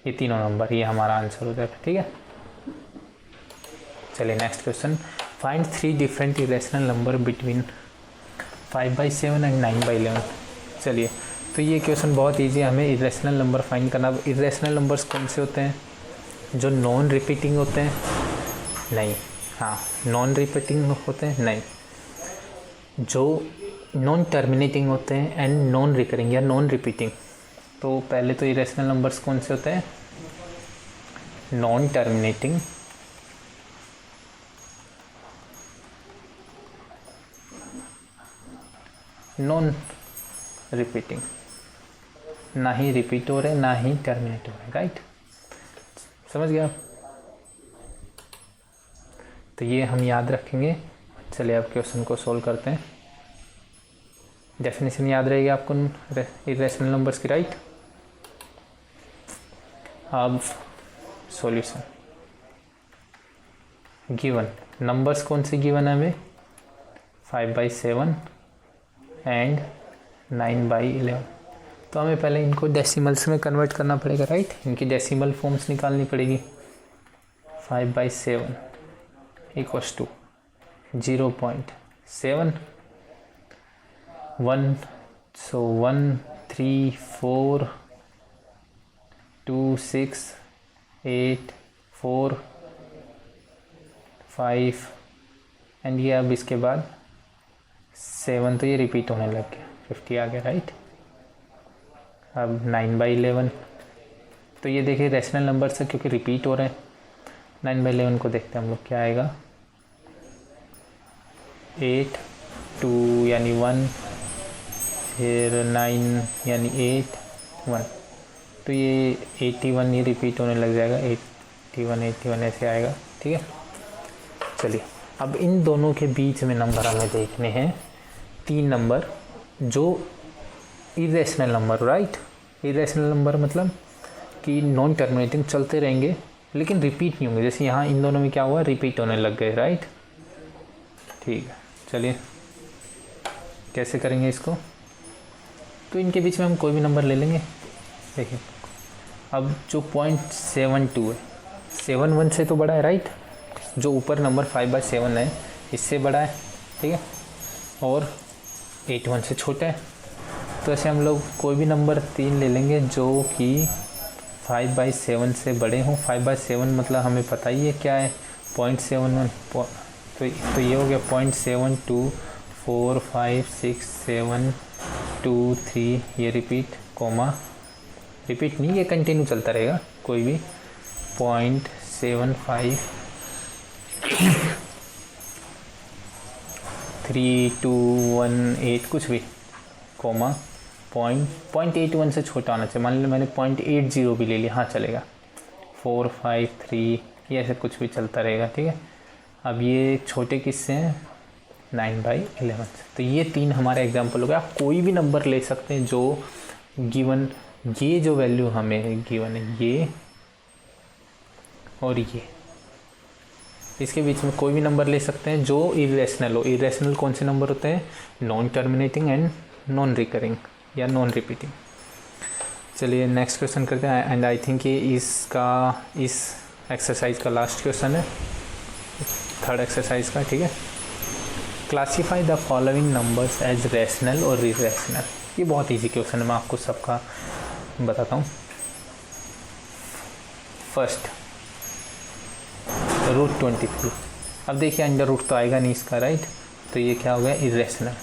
ये तीनों नंबर, ये हमारा आंसर हो जाएगा, ठीक है। चलिए next question, find 3 different irrational number between 5/7 and 9/11। चलिए, तो ये क्वेश्चन बहुत इजी है, हमें इरेशनल नंबर फाइंड करना। इरेशनल नंबर्स कौन से होते हैं? जो नॉन रिपीटिंग होते हैं? नहीं, हाँ, नॉन रिपीटिंग होते हैं, नहीं। जो नॉन टर्मिनेटिंग होते हैं एंड नॉन रिकरिंग या नॉन रिपीटिंग। तो पहले तो इरेशनल नंबर्स कौन से होते हैं? नॉन टर्मिनेटिंग, नॉन रिपीटिंग, ना ही रिपीट हो रहे ना ही टर्मिनेट हो रहे, राइट, समझ गया आप? तो ये हम याद रखेंगे। चलिए अब क्वेश्चन को सोल्व करते हैं। डेफिनेशन याद रहेगी आपको इरेशनल नंबर्स की, राइट। अब सॉल्यूशन, गिवन नंबर्स कौन से गिवन है हमें? 5/7 एंड 9/11। तो हमें पहले इनको डेसिमल्स में कन्वर्ट करना पड़ेगा, राइट। इनकी डेसिमल फॉर्म्स निकालनी पड़ेगी। 5/7 इक्वल्स टू 0.7 1, so 1 3 4 2 6 8 4 5 एंड ये अब इसके बाद 7, तो ये रिपीट होने लग गया, 50 आ गया राइट। अब 9/11, तो ये देखिए रैशनल नंबर से क्योंकि रिपीट हो रहे हैं। 9/11 को देखते हैं हम लोग क्या आएगा, 8 2 यानी 1, फिर 9 यानी 8 1, तो ये 81 ये रिपीट होने लग जाएगा, 81 ऐसे आएगा, ठीक है। चलिए अब इन दोनों के बीच में नंबर हमें देखने हैं, 3 नंबर जो irrational number, right. Irrational number मतलब कि नॉन टर्मिनेटिंग, चलते रहेंगे लेकिन रिपीट नहीं होंगे, जैसे यहाँ इन दोनों में क्या हुआ, रिपीट होने लग गए, राइट। ठीक है, चलिए कैसे करेंगे इसको, तो इनके बीच में हम कोई भी नंबर ले लेंगे। देखिए अब जो 0.72 है 7 1 से तो बड़ा है, राइट। जो ऊपर नंबर 5/7 है इससे बड़ा है, ठीक है, और 8 1 से छोटा है। तो ऐसे हम लोग कोई भी नंबर 3 ले लेंगे जो कि 5/7 से बड़े हों। 5/7 मतलब हमें पता ही है क्या है, 0.71, तो ये हो गया 0.72 4 5 6 7 2 3, ये रिपीट कोमा, रिपीट नहीं, ये कंटिन्यू चलता रहेगा, कोई भी 0.75 3 2 1 8 कुछ भी कोमा 0.81 से छोटा होना चाहिए। मान लो मैंने 0.80 भी ले लिया, हाँ चलेगा, 4 5 3, ये ऐसे कुछ भी चलता रहेगा, ठीक है। अब ये छोटे किससे हैं, 9/11 से। तो ये 3 हमारे एग्जाम्पल हो गए। आप कोई भी नंबर ले सकते हैं जो गिवन, ये जो वैल्यू हमें गिवन है ये और ये, इसके बीच में कोई भी नंबर ले सकते हैं जो इरेशनल हो। इरेशनल कौन से नंबर होते हैं, non terminating and non recurring या नॉन रिपीटिंग। चलिए नेक्स्ट क्वेश्चन करते हैं, एंड आई थिंक ये इसका इस एक्सरसाइज का लास्ट क्वेश्चन है, 3rd एक्सरसाइज का, ठीक है। Classify the following numbers as rational और इरेशनल। ये बहुत इजी क्वेश्चन है, मैं आपको सबका बताता हूँ। फर्स्ट √23, अब देखिए अंडर रूट तो आएगा नहीं इसका, राइट। तो ये क्या हो गया, इरेशनल।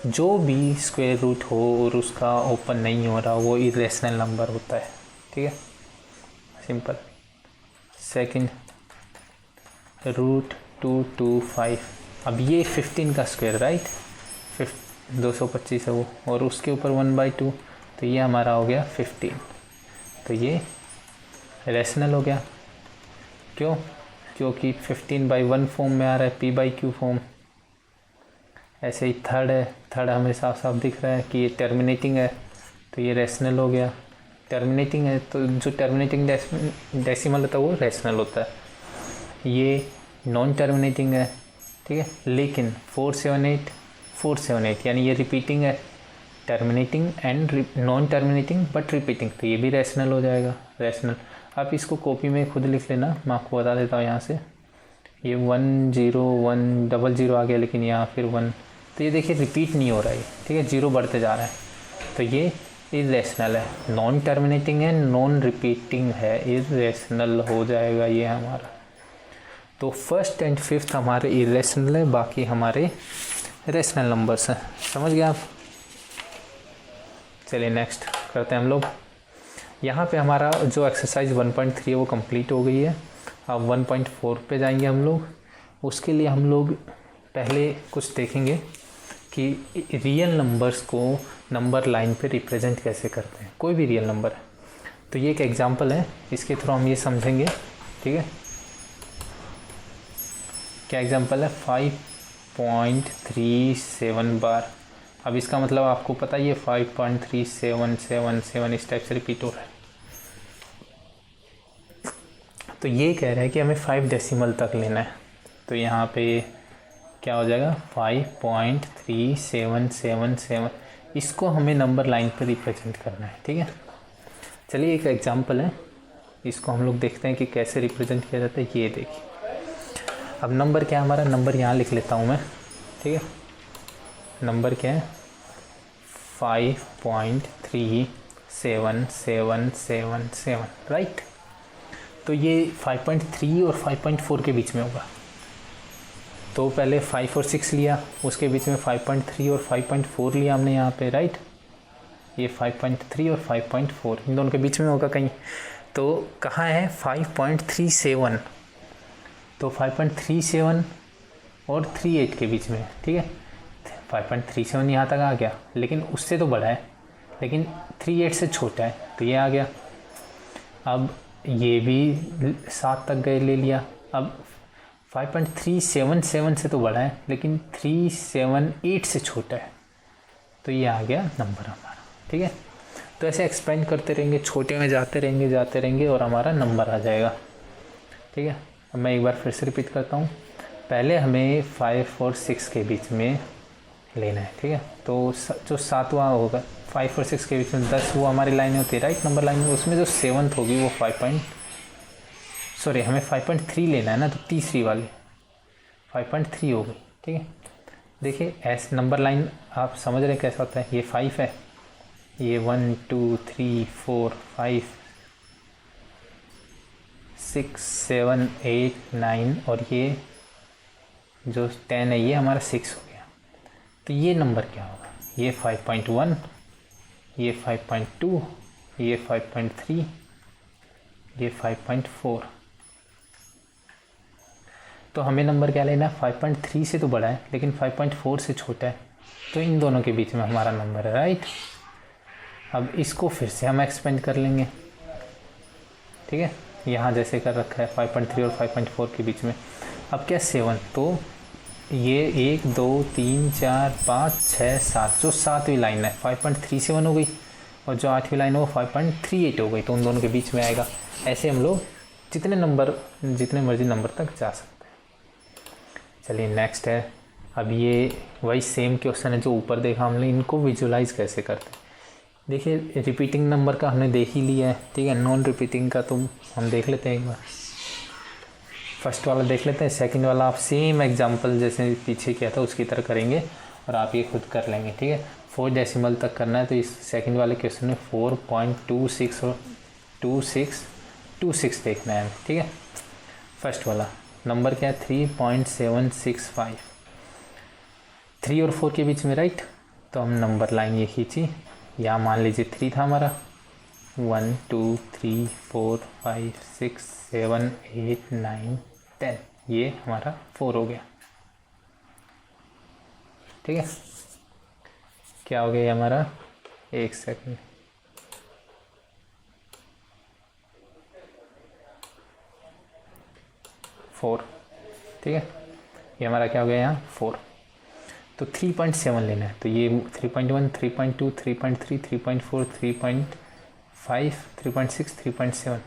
जो भी स्क्वायर रूट हो और उसका ओपन नहीं हो रहा वो इरेशनल नंबर होता है, ठीक है, सिंपल। सेकंड √225, अब ये 15 का स्क्वायर, राइट, 225 है वो, और उसके ऊपर 1/2, तो ये हमारा हो गया 15, तो ये रैशनल हो गया। क्यों, क्योंकि 15/1 फॉर्म में आ रहा है, p/q फॉर्म। ऐसे ही थर्ड है, थर्ड हमें साफ साफ दिख रहा है कि ये टर्मिनेटिंग है, तो ये रैशनल हो गया। टर्मिनेटिंग है तो जो टर्मिनेटिंग डेसिमल होता है वो रैशनल होता है। ये नॉन टर्मिनेटिंग है, ठीक है, लेकिन 478 यानी ये रिपीटिंग है, terminating and non terminating but repeating, तो ये भी रैशनल हो जाएगा, रैशनल। आप इसको कॉपी में खुद लिख लेना, मैं आपको बता देता हूँ यहाँ से। ये 10100 आ गया, लेकिन यहाँ फिर 1, तो ये देखिए रिपीट नहीं हो रहा है, ठीक है, 0 बढ़ते जा रहा है, तो ये इरेशनल है। नॉन टर्मिनेटिंग है, नॉन रिपीटिंग है, इरेशनल हो जाएगा ये हमारा। तो फर्स्ट एंड फिफ्थ हमारे इरेशनल है, बाकी हमारे रैशनल नंबर्स हैं। समझ गए आप। चलिए नेक्स्ट करते हैं हम लोग। यहाँ पे हमारा जो एक्सरसाइज 1.3 है वो कंप्लीट हो गई है। अब 1.4 पे जाएंगे हम लोग। उसके लिए हम लोग पहले कुछ देखेंगे कि रियल नंबर्स को नंबर लाइन पे रिप्रेजेंट कैसे करते हैं, कोई भी रियल नंबर है। तो ये एक एग्जांपल है, इसके थ्रू हम ये समझेंगे, ठीक है। क्या एग्जांपल है, 5.37 बार। अब इसका मतलब आपको पता ही है 5.3777 इस टाइप से रिपीट हो रहा है। तो ये कह रहा है कि हमें 5 डेसिमल तक लेना है। तो यहाँ पे क्या हो जाएगा, 5.3777, इसको हमें नंबर लाइन पर रिप्रेजेंट करना है, ठीक है। चलिए एक एग्जांपल है, इसको हम लोग देखते हैं कि कैसे रिप्रेजेंट किया जाता है। ये देखिए, अब नंबर क्या है हमारा, नंबर यहाँ लिख लेता हूँ मैं, ठीक है। नंबर क्या है, 7 7 7 7, राइट। तो ये 5.3 और 5.4 के बीच में होगा। तो पहले 5 और 6 लिया, उसके बीच में 5.3 और 5.4 लिया हमने यहाँ पे, राइट। ये 5.3 और 5.4 इन दोनों के बीच में होगा कहीं। तो कहाँ है 5.37, तो 5.37 और 38 के बीच में, ठीक है। 5.37 यहाँ तक आ गया, लेकिन उससे तो बड़ा है, लेकिन 38 से छोटा है, तो ये आ गया। अब ये भी 7 तक गए, ले लिया। अब 5.377 से तो बड़ा है, लेकिन 378 से छोटा है, तो ये आ गया नंबर हमारा, ठीक है। तो ऐसे एक्सपेंड करते रहेंगे, छोटे में जाते रहेंगे और हमारा नंबर आ जाएगा, ठीक है। अब मैं एक बार फिर से रिपीट करता हूँ। पहले हमें 5 और 6 के बीच में लेना है, ठीक है। तो जो 7वां होगा 5 और 6 के बीच में 10, वो हमारी लाइन होती है, राइट, नंबर लाइन में। उसमें जो 7th होगी वो हमें 5.3 लेना है ना, तो तीसरी वाली 5.3 हो गई, ठीक है। देखिए ऐसे नंबर लाइन आप समझ रहे कैसा होता है। ये 5 है, ये 1 2 3 4 5 6 7 8 9 और ये जो 10 है ये हमारा 6 हो गया। तो ये नंबर क्या होगा, ये 5.1, ये 5.2, ये 5.3, ये 5.4। तो हमें नंबर क्या लेना है, 5.3 से तो बड़ा है, लेकिन 5.4 से छोटा है, तो इन दोनों के बीच में हमारा नंबर है, राइट। अब इसको फिर से हम एक्सपेंड कर लेंगे, ठीक है। यहाँ जैसे कर रखा है 5.3 और 5.4 के बीच में। अब क्या 7, तो ये 1 2 3 4 5 6 7, जो 7वीं लाइन है 5.37 हो गई, और जो 8वीं लाइन है वो 5.38 हो गई, तो उन दोनों के बीच में आएगा। ऐसे हम लोग जितने मर्जी नंबर तक जा सकते हैं। चलिए नेक्स्ट है। अब ये वही सेम क्वेश्चन है जो ऊपर देखा हमने, इनको विजुलाइज कैसे करते हैं। देखिए रिपीटिंग नंबर का हमने देख ही लिया है, ठीक है। नॉन रिपीटिंग का तो हम देख लेते हैं एक बार। फर्स्ट वाला देख लेते हैं, सेकंड वाला आप सेम एग्जांपल जैसे पीछे किया था उसकी तरह करेंगे और आप ये खुद कर लेंगे, ठीक है। 4 डेसिमल तक करना है, तो इस सेकंड वाले क्वेश्चन में 4.26 और 2626 देखना है, ठीक है। फर्स्ट वाला नंबर क्या है 3.765, 3 और 4 के बीच में, राइट। तो हम नंबर लाइन ये खींची, यहाँ मान लीजिए 3 था हमारा, 1 2 3 4 5 6 7 8 9 10, ये हमारा 4 हो गया, ठीक है। क्या हो गया हमारा, एक सेकंड, फोर, ठीक है। ये हमारा क्या हो गया यहाँ 4। तो 3.7 लेना है, तो ये 3.1 3.2 3.3 3.4 3.5 3.6 3.7,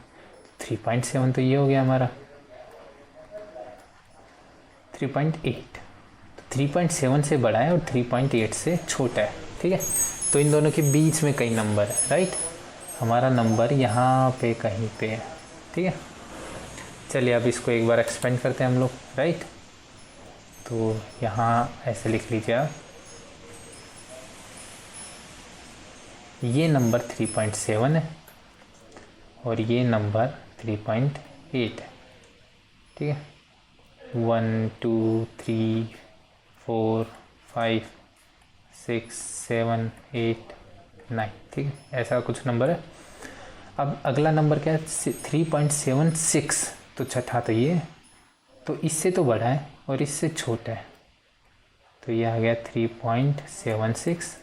3.7 तो ये हो गया हमारा 3.8। 3.7 से बड़ा है और 3.8 से छोटा है, ठीक है। तो इन दोनों के बीच में कई नंबर है, राइट। हमारा नंबर यहाँ पे कहीं पे है, ठीक है। चलिए अब इसको एक बार एक्सपेंड करते हैं हम लोग, राइट। तो यहाँ ऐसे लिख लीजिए आप, ये नंबर 3.7 है और ये नंबर 3.8 है, ठीक है। 1 2 3 4 5 6 7 8 9, ठीक है, ऐसा कुछ नंबर है। अब अगला नंबर क्या है 3.76, तो छठा तो ये, तो इससे तो बड़ा है और इससे छोटा है, तो ये आ गया 3.76,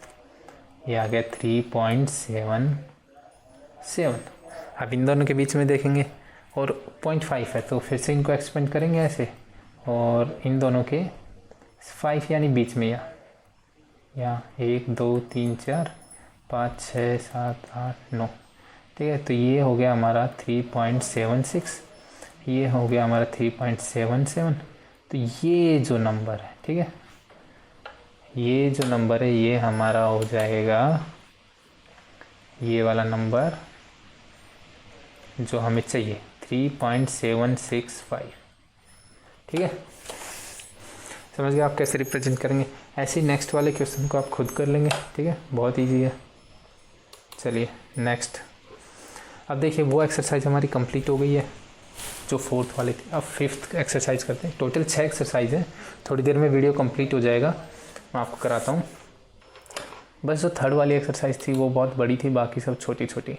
ये आ गया 3.77। अब इन दोनों के बीच में देखेंगे और 0.5 है, तो फिर से इनको एक्सपेंड करेंगे ऐसे, और इन दोनों के 5 यानी बीच में यहाँ 1 2 3 4 5 6 7 8 9, ठीक है। तो ये हो गया हमारा 3.76, ये हो गया हमारा 3.77। तो ये जो नंबर है, ठीक है, ये जो नंबर है ये हमारा हो जाएगा ये वाला नंबर जो हमें चाहिए 3.765, ठीक है। समझ गए आप कैसे रिप्रेजेंट करेंगे। ऐसे ही नेक्स्ट वाले क्वेश्चन को आप खुद कर लेंगे, ठीक है, बहुत ईजी है। चलिए नेक्स्ट। अब देखिए वो एक्सरसाइज हमारी कंप्लीट हो गई है जो फोर्थ वाली थी। अब फिफ्थ एक्सरसाइज करते हैं। टोटल 6 एक्सरसाइज है। थोड़ी देर में वीडियो कंप्लीट हो जाएगा, मैं आपको कराता हूँ। बस जो थर्ड वाली एक्सरसाइज थी वो बहुत बड़ी थी, बाकी सब छोटी छोटी।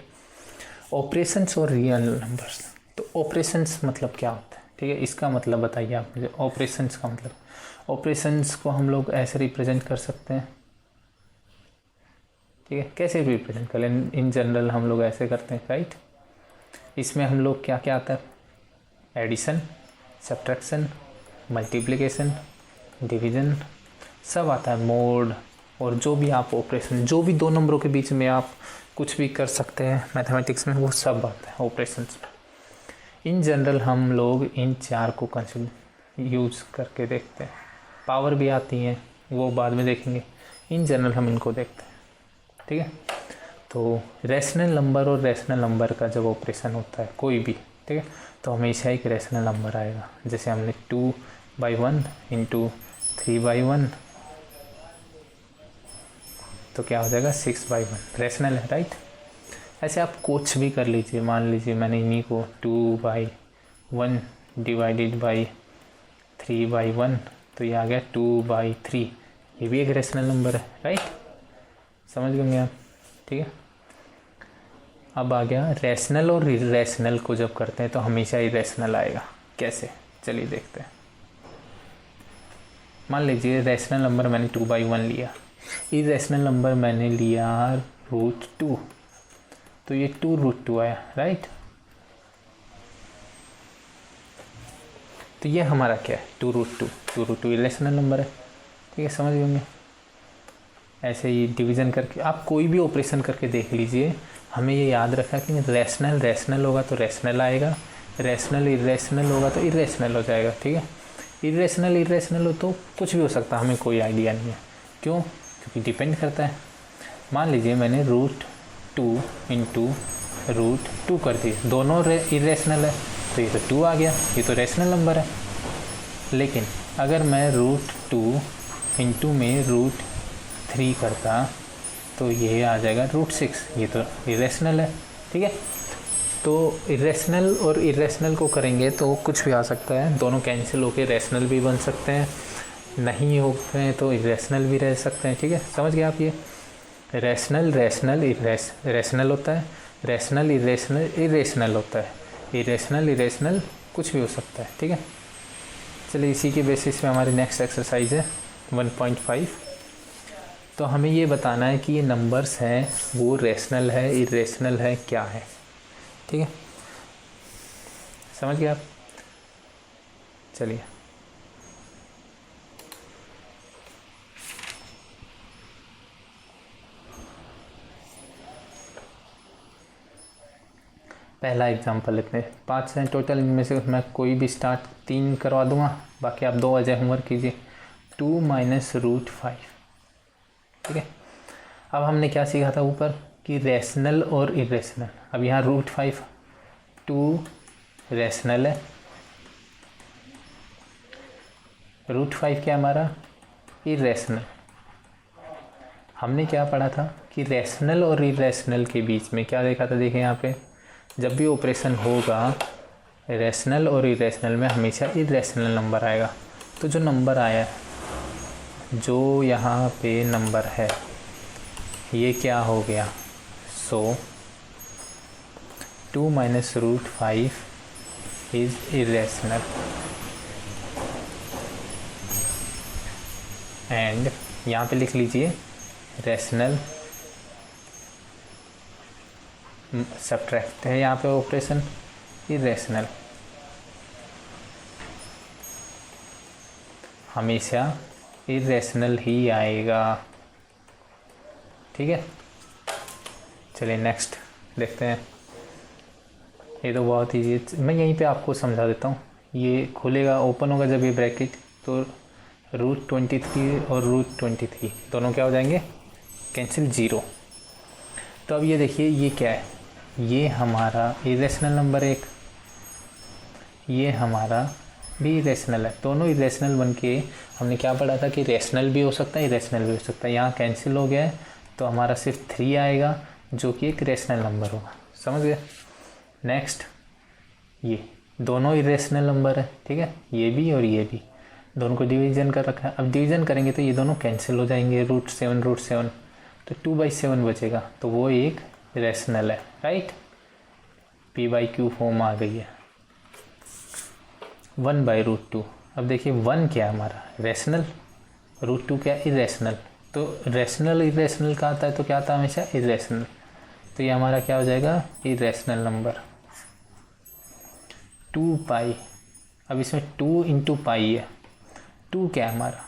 ऑपरेशंस और रियल नंबर्स। तो ऑपरेशंस मतलब क्या होता है, ठीक है, इसका मतलब बताइए आप मुझे। ऑपरेशंस का मतलब, ऑपरेशंस को हम लोग ऐसे रिप्रेजेंट कर सकते हैं, ठीक है, कैसे रिप्रेजेंट करें। इन जनरल हम लोग ऐसे करते हैं, राइट। इसमें हम लोग क्या क्या आता है, एडिशन, सब्ट्रैक्शन, मल्टीप्लिकेशन, डिवीज़न, सब आता है, मोड, और जो भी आप ऑपरेशन, जो भी दो नंबरों के बीच में आप कुछ भी कर सकते हैं मैथमेटिक्स में, वो सब आता है ऑपरेशंस में। इन जनरल हम लोग इन 4 को यूज़ करके देखते हैं। पावर भी आती हैं, वो बाद में देखेंगे। इन जनरल हम इनको देखते हैं, ठीक है। तो रैशनल नंबर और रैशनल नंबर का जब ऑपरेशन होता है कोई भी, ठीक है, तो हमेशा एक रैशनल नंबर आएगा। जैसे हमने 2/1 इंटू 3/1, तो क्या हो जाएगा 6/1, रैशनल है, राइट। ऐसे आप कुछ भी कर लीजिए। मान लीजिए मैंने इन्हीं को 2/1 डिवाइडेड बाई 3/1, तो ये आ गया 2/3। ये भी एक रैशनल नंबर है, राइट, समझ गए आप, ठीक है। अब आ गया रैशनल और इरेशनल को जब करते हैं तो हमेशा इरेशनल आएगा। कैसे, चलिए देखते हैं। मान लीजिए रैशनल नंबर मैंने 2/1 लिया, इरेशनल नंबर मैंने लिया √2, तो ये 2√2 आया, राइट। तो ये हमारा क्या है, 2√2 इरेशनल नंबर है, ठीक है, समझ गए। ऐसे ही डिवीज़न करके आप कोई भी ऑपरेशन करके देख लीजिए। हमें ये याद रखा कि रैशनल रैशनल होगा तो रैशनल आएगा, रैशनल इरेशनल होगा तो इरेशनल हो जाएगा, ठीक है। इरेशनल इरेशनल हो तो कुछ भी हो सकता है, हमें कोई आइडिया नहीं है। क्यों, क्योंकि डिपेंड करता है। मान लीजिए मैंने √2 इंटू √2 कर दी, दोनों इरेशनल है, तो ये तो 2 आ गया, ये तो रैशनल नंबर है। लेकिन अगर मैं √2 इंटू में √3 करता तो ये आ जाएगा √6, ये तो इरेशनल है, ठीक है। तो इरेशनल और इरेशनल को करेंगे तो कुछ भी आ सकता है, दोनों कैंसिल होकर रैशनल भी बन सकते हैं, नहीं होते हैं तो इरेशनल भी रह सकते हैं, ठीक है, समझ गए आप। ये रैशनल रैशनल इरेशनल होता है, रैशनल इरेशनल इरेशनल होता है, इरेशनल इरेशनल कुछ भी हो सकता है, ठीक है। चलिए इसी के बेसिस पे हमारी नेक्स्ट एक्सरसाइज है 1.5। तो हमें ये बताना है कि ये नंबर्स हैं वो रैशनल है इरेशनल है क्या है, ठीक है, समझ गए आप। चलिए पहला एग्जांपल लेते हैं। 5 हैं टोटल, इनमें से मैं कोई भी स्टार्ट 3 करवा दूंगा, बाकी आप 2 अजय होमवर्क कीजिए। 2 - √5, ठीक है। अब हमने क्या सीखा था ऊपर कि रैशनल और इरेशनल। अब यहाँ √5 2 रैशनल है, √5 क्या हमारा इरेशनल। हमने क्या पढ़ा था कि रैशनल और इरेशनल के बीच में क्या देखा था, देखिए यहाँ पे जब भी ऑपरेशन होगा रैशनल और इरेशनल में हमेशा इरेशनल नंबर आएगा। तो जो नंबर आया है, जो यहाँ पे नंबर है, ये क्या हो गया, सो 2 - √5 इज़ इरेशनल एंड यहाँ पे लिख लीजिए रैशनल सब्ट्रैक्ट है यहाँ पे ऑपरेशन इरेशनल, हमेशा इरेशनल ही आएगा, ठीक है। चलिए नेक्स्ट देखते हैं। ये तो बहुत ईजी है, मैं यहीं पे आपको समझा देता हूँ। ये खुलेगा, ओपन होगा जब ये ब्रैकेट, तो √23 और √23 दोनों क्या हो जाएंगे, कैंसिल, 0। तो अब ये देखिए ये क्या है, ये हमारा इरेशनल नंबर एक, ये हमारा भी इरेशनल है, दोनों इरेशनल बन के हमने क्या पढ़ा था कि रैशनल भी हो सकता है इरेशनल भी हो सकता है। यहाँ कैंसिल हो गया है तो हमारा सिर्फ 3 आएगा, जो कि एक रेशनल नंबर होगा। समझ गए। नेक्स्ट, ये दोनों इरेशनल नंबर है, ठीक है, ये भी और ये भी, दोनों को डिवीजन कर रखा है। अब डिवीजन करेंगे तो ये दोनों कैंसिल हो जाएंगे, √7 तो 2/7 बचेगा, तो वो एक रेशनल है, राइट। p/q फॉर्म आ गई है। 1/√2, अब देखिए 1 क्या है हमारा रेशनल, √2 क्या इरेशनल। तो रेशनल इरेशनल का आता है तो क्या आता है हमेशा इरेशनल, तो ये हमारा क्या हो जाएगा इरेशनल नंबर। 2π, अब इसमें 2 × π है, 2 क्या है हमारा,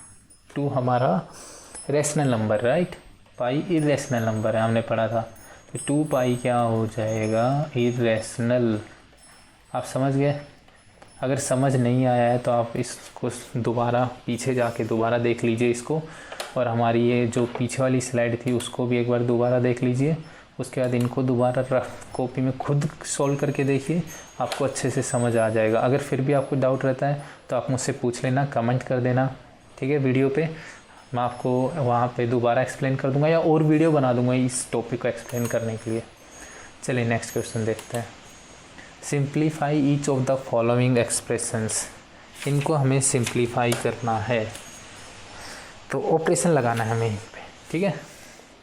2 हमारा रेशनल नंबर, राइट, पाई इरेशनल नंबर है, हमने पढ़ा था। तो 2π क्या हो जाएगा इरेशनल। आप समझ गए। अगर समझ नहीं आया है तो आप इसको दोबारा पीछे जाके दोबारा देख लीजिए इसको, और हमारी ये जो पीछे वाली स्लाइड थी उसको भी एक बार दोबारा देख लीजिए। उसके बाद इनको दोबारा रफ कॉपी में खुद सॉल्व करके देखिए, आपको अच्छे से समझ आ जाएगा। अगर फिर भी आपको डाउट रहता है तो आप मुझसे पूछ लेना, कमेंट कर देना, ठीक है, वीडियो पे। मैं आपको वहाँ पे दोबारा एक्सप्लेन कर दूंगा या और वीडियो बना दूंगा इस टॉपिक को एक्सप्लेन करने के लिए। चलिए नेक्स्ट क्वेश्चन देखते हैं। Simplify each of the following expressions, इनको हमें सिंप्लीफाई करना है, तो ऑपरेशन लगाना है हमें इन पे, ठीक है।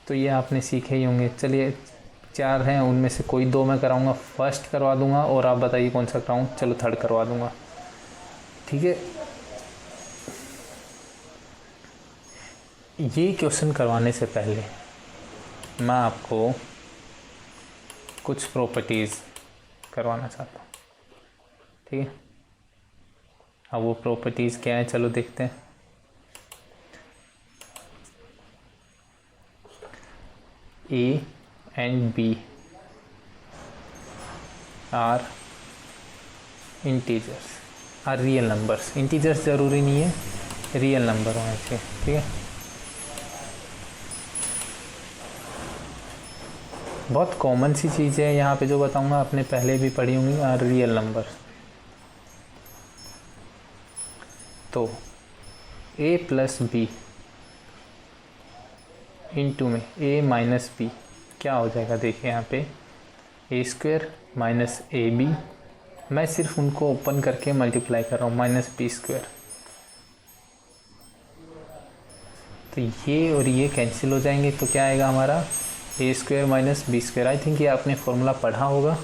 तो ये आपने सीखे ही होंगे। चलिए 4 हैं, उनमें से कोई 2 मैं कराऊंगा, फर्स्ट करवा दूंगा और आप बताइए कौन सा कराऊँ। चलो थर्ड करवा दूंगा, ठीक है। ये क्वेश्चन करवाने से पहले मैं आपको कुछ प्रॉपर्टीज़ करवाना चाहता हूँ, ठीक है। अब वो प्रॉपर्टीज़ क्या है चलो देखते हैं। A and B are integers, are real numbers। integers ज़रूरी नहीं है, रियल नंबर होने चाहिए, ठीक है। बहुत कॉमन सी चीज़ है यहाँ पे जो बताऊँगा, आपने पहले भी पढ़ी होंगी, आर रियल नंबर। तो a + b इंटू में a - b क्या हो जाएगा, देखिए यहाँ पे a² - ab, मैं सिर्फ उनको ओपन करके मल्टीप्लाई कर रहा हूँ, -b²। तो ये और ये कैंसिल हो जाएंगे, तो क्या आएगा हमारा a² - b²। आई थिंक ये आपने फॉर्मूला पढ़ा होगा,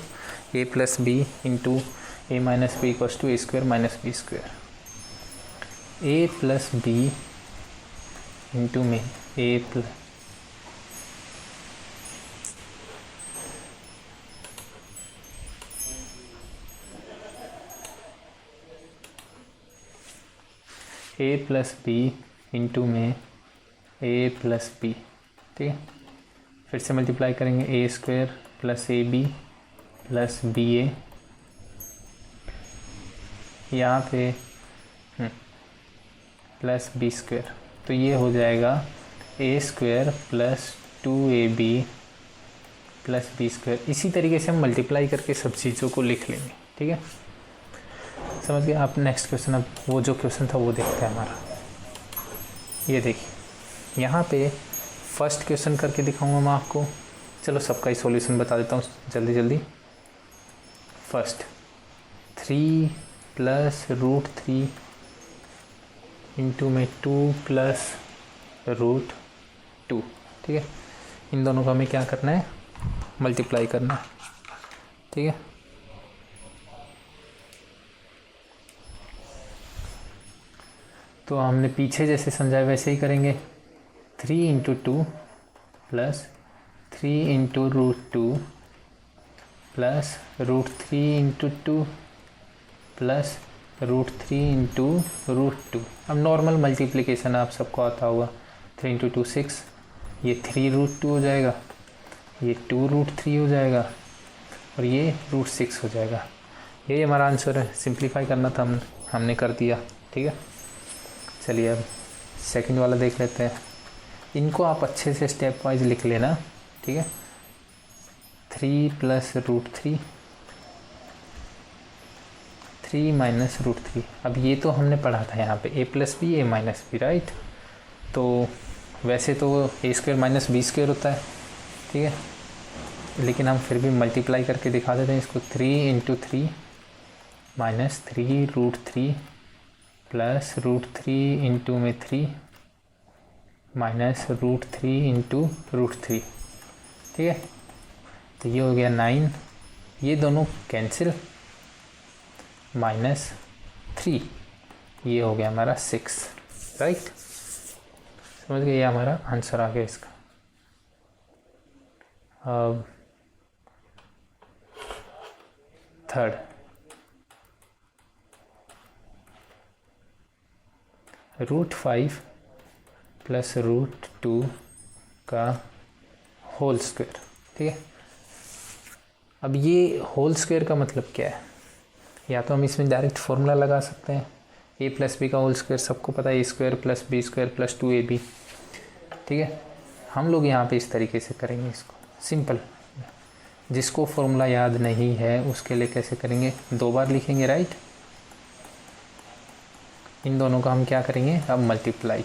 a + b into a - b = a² - b²। a + b into में a + b इंटू में a + b, ठीक है। फिर से मल्टीप्लाई करेंगे, a² + ab + ba, यहाँ पे प्लस b², तो ये हो जाएगा a² + 2ab + b²। इसी तरीके से हम मल्टीप्लाई करके सब चीज़ों को लिख लेंगे, ठीक है। समझ गए आप। नेक्स्ट क्वेश्चन, अब वो जो क्वेश्चन था वो देखते हैं हमारा। ये देखिए यहाँ पे फर्स्ट क्वेश्चन करके दिखाऊंगा मैं आपको। चलो सबका ही सॉल्यूशन बता देता हूँ जल्दी जल्दी। फर्स्ट 3 + √3 इंटू में 2 + √2, ठीक है। इन दोनों को हमें क्या करना है, मल्टीप्लाई करना है, ठीक है। तो हमने पीछे जैसे समझाया वैसे ही करेंगे। 3 × 2 + 3 × √2 + √3 × 2 + √3 × √2। अब नॉर्मल मल्टीप्लिकेशन आप सबको आता होगा। 3 × 2 6, ये 3√2 हो जाएगा, ये 2√3 हो जाएगा और ये √6 हो जाएगा। यही हमारा आंसर है। सिंप्लीफाई करना था हमने कर दिया, ठीक है। चलिए अब सेकंड वाला देख लेते हैं। इनको आप अच्छे से स्टेप वाइज लिख लेना, ठीक है। 3 + √3, 3 - √3। अब ये तो हमने पढ़ा था यहाँ पे a + b a - b, right. तो वैसे तो a² - b² होता है, ठीक है। लेकिन हम फिर भी मल्टीप्लाई करके दिखा देते हैं इसको। 3 इंटू 3 माइनस 3√3 प्लस √3 इंटू में 3 माइनस √3 इंटू √3। ठीक है, तो ये हो गया 9, ये दोनों कैंसिल, माइनस 3, ये हो गया हमारा 6। राइट, समझ गए, ये हमारा आंसर आ गया इसका। अब थर्ड, √5 प्लस √2 का होल स्क्वायर। ठीक है, अब ये होल स्क्वायर का मतलब क्या है? या तो हम इसमें डायरेक्ट फॉर्मूला लगा सकते हैं, a प्लस बी का होल स्क्वायर सबको पता है, a² plus b² plus 2ab। ठीक है, हम लोग यहाँ पे इस तरीके से करेंगे इसको सिंपल। जिसको फॉर्मूला याद नहीं है उसके लिए कैसे करेंगे, 2 बार लिखेंगे। राइट, इन दोनों का हम क्या करेंगे अब, multiply.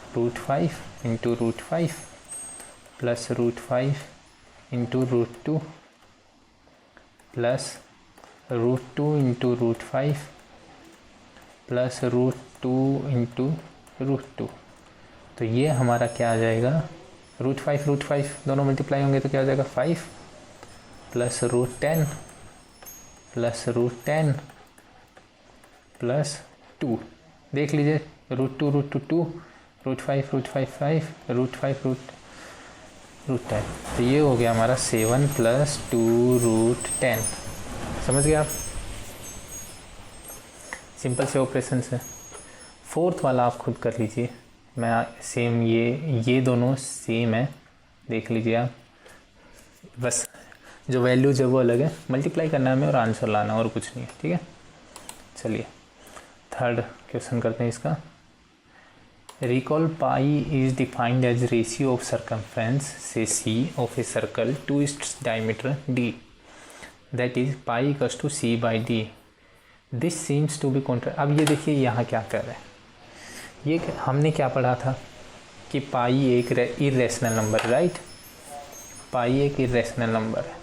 √5 into √5 plus √5 into √2 plus √2 into √5 plus √2 into √2। तो ये हमारा क्या आ जाएगा, √5 दोनों मल्टीप्लाई होंगे तो क्या हो जाएगा 5 प्लस √10 प्लस √10 प्लस 2। देख लीजिए, √2 √2 √5 5 √5 √10, तो ये हो गया हमारा 7 प्लस 2√10। समझ गए आप, सिंपल से ऑपरेशन से। फोर्थ वाला आप खुद कर लीजिए, मैं सेम, ये दोनों सेम है, देख लीजिए आप, बस जो वैल्यूज है वो अलग है, मल्टीप्लाई करना है हमें और आंसर लाना, और कुछ नहीं है। ठीक है, चलिए थर्ड क्वेश्चन करते हैं इसका। Recall pi is defined as ratio of circumference say C of a circle to its diameter D, that is pi equals to C by D. This seems to be contra. अब ये देखिए यहाँ क्या कर रहे हैं, ये हमने क्या पढ़ा था कि पाई एक इरेशनल नंबर, राइट, पाई एक इरेशनल नंबर है,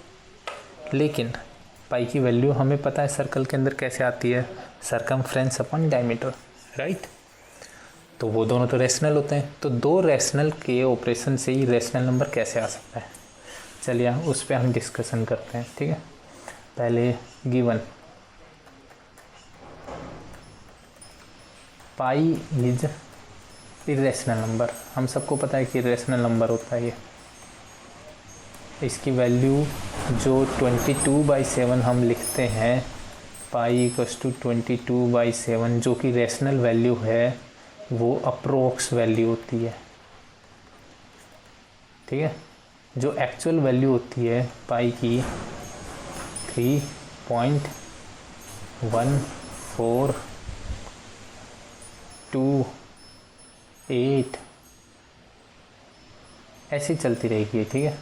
लेकिन पाई की वैल्यू हमें पता है सर्कल के अंदर कैसे आती है, सर्कमफ्रेंस अपॉन डायमीटर। राइट, तो वो दोनों तो रेशनल होते हैं, तो 2 रेशनल के ऑपरेशन से ही रेशनल नंबर कैसे आ सकता है, चलिए उस पर हम डिस्कशन करते हैं। ठीक है, पहले given pi is irrational number, हम सबको पता है कि इरेशनल नंबर होता है ये। इसकी वैल्यू जो 22/7 हम लिखते हैं, पाई इक्वल्स टू 22/7, जो कि रेशनल वैल्यू है, वो अप्रोक्स वैल्यू होती है। ठीक है, जो एक्चुअल वैल्यू होती है पाई की 3.1428 ऐसी चलती रहेगी। ठीक है,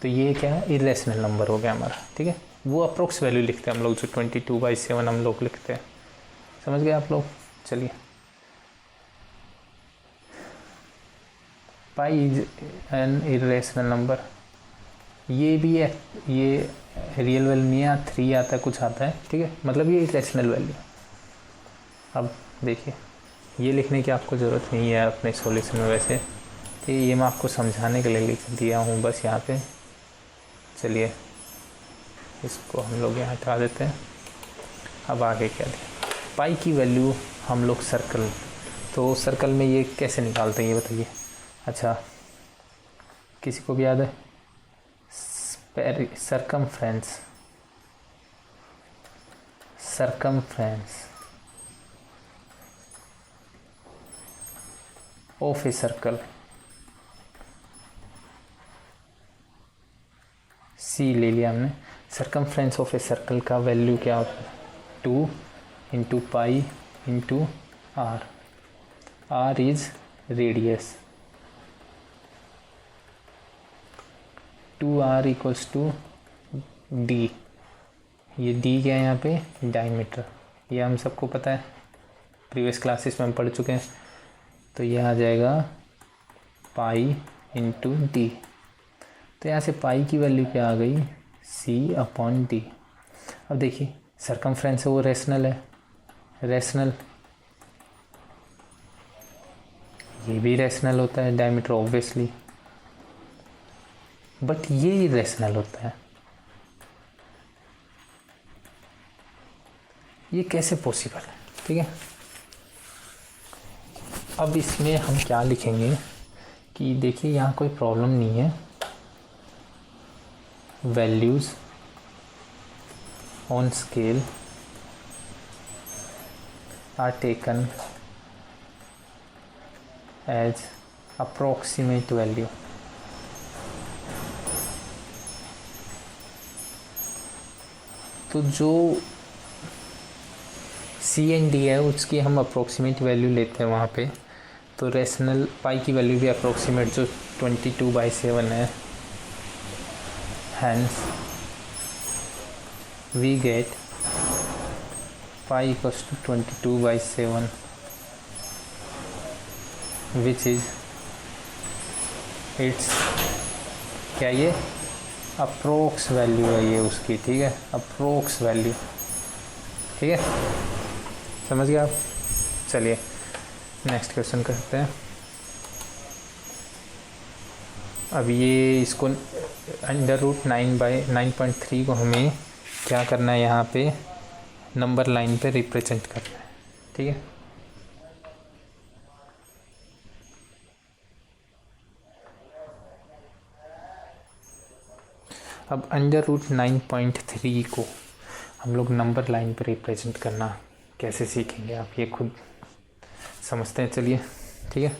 तो ये क्या है, इरेशनल नंबर हो गया हमारा। ठीक है, वो अप्रोक्स वैल्यू लिखते हैं हम लोग, जो 22/7 हम लोग लिखते हैं। समझ गए आप लोग, चलिए। Pi is an irrational number, ये भी है, ये रियल वैल्यू नहीं है, 3 आता है, कुछ आता है। ठीक है, मतलब ये इरेशनल वैल्यू। अब देखिए, ये लिखने की आपको ज़रूरत नहीं है अपने सॉल्यूशन में वैसे, तो ये मैं आपको समझाने के लिए लिख दिया हूँ बस यहाँ पे। चलिए इसको हम लोग यहाँ हटा देते हैं। अब आगे क्या दें, पाई की वैल्यू हम लोग सर्कल, तो सर्कल में ये कैसे निकालते हैं ये बताइए। अच्छा, किसी को भी याद है, circumference of a circle, C ले लिया हमने। सर्कमफ्रेंस ऑफ ए सर्कल का वैल्यू क्या होता है, 2 into pi into R. R is radius, 2r equals to D. ये डी क्या है यहाँ पे, डायमीटर, ये हम सबको पता है, प्रीवियस क्लासेस में हम पढ़ चुके हैं। तो ये आ जाएगा पाई इंटू डी। तो यहाँ से पाई की वैल्यू क्या आ गई, C/D। अब देखिए सरकमफ्रेंस है वो रेशनल है, रेशनल, ये भी रेशनल होता है डायमीटर ऑब्वियसली, बट ये इरेशनल होता है। ये कैसे पॉसिबल है? ठीक है, अब इसमें हम क्या लिखेंगे कि देखिए यहाँ कोई प्रॉब्लम नहीं है, values on scale are taken as approximate value. तो जो C/D है उसकी हम अप्रोक्सीमेट वैल्यू लेते हैं वहाँ पे, तो रेशनल पाई की वैल्यू भी अप्रोक्सीमेट जो 22/7 है, hence we get pi equals to 22/7 which is its क्या, ये अप्रोक्स वैल्यू है ये उसकी, ठीक है, अप्रोक्स वैल्यू, ठीक है, समझ गए आप। चलिए नेक्स्ट क्वेश्चन करते हैं। अब ये इसको √9/9.3 को हमें क्या करना है, यहाँ पे नंबर लाइन पे रिप्रेजेंट करना है, ठीक है। अब √9.3 को हम लोग नंबर लाइन पे रिप्रेजेंट करना कैसे सीखेंगे, आप ये खुद समझते हैं, चलिए ठीक है।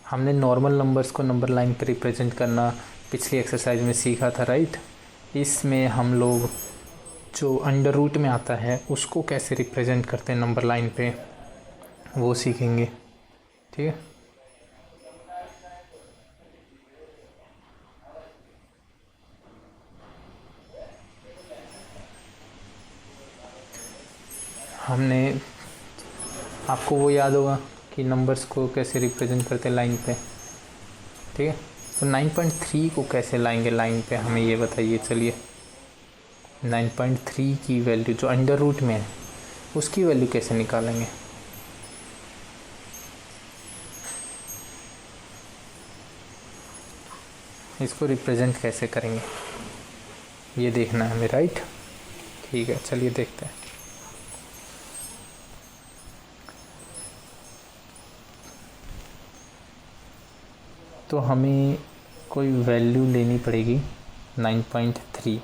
हमने नॉर्मल नंबर्स को नंबर लाइन पे रिप्रेजेंट करना पिछली एक्सरसाइज में सीखा था, राइट। इसमें हम लोग जो अंडर रूट में आता है उसको कैसे रिप्रेजेंट करते हैं नंबर लाइन पे, वो सीखेंगे, ठीक है। हमने, आपको वो याद होगा कि नंबर्स को कैसे रिप्रेजेंट करते हैं लाइन पे, ठीक है। तो 9.3 को कैसे लाएंगे लाइन पे, हमें ये बताइए। चलिए 9.3 की वैल्यू जो अंडर रूट में है उसकी वैल्यू कैसे निकालेंगे, इसको रिप्रेजेंट कैसे करेंगे, ये देखना है हमें, राइट। ठीक है, चलिए देखते हैं। तो हमें कोई वैल्यू लेनी पड़ेगी 9.3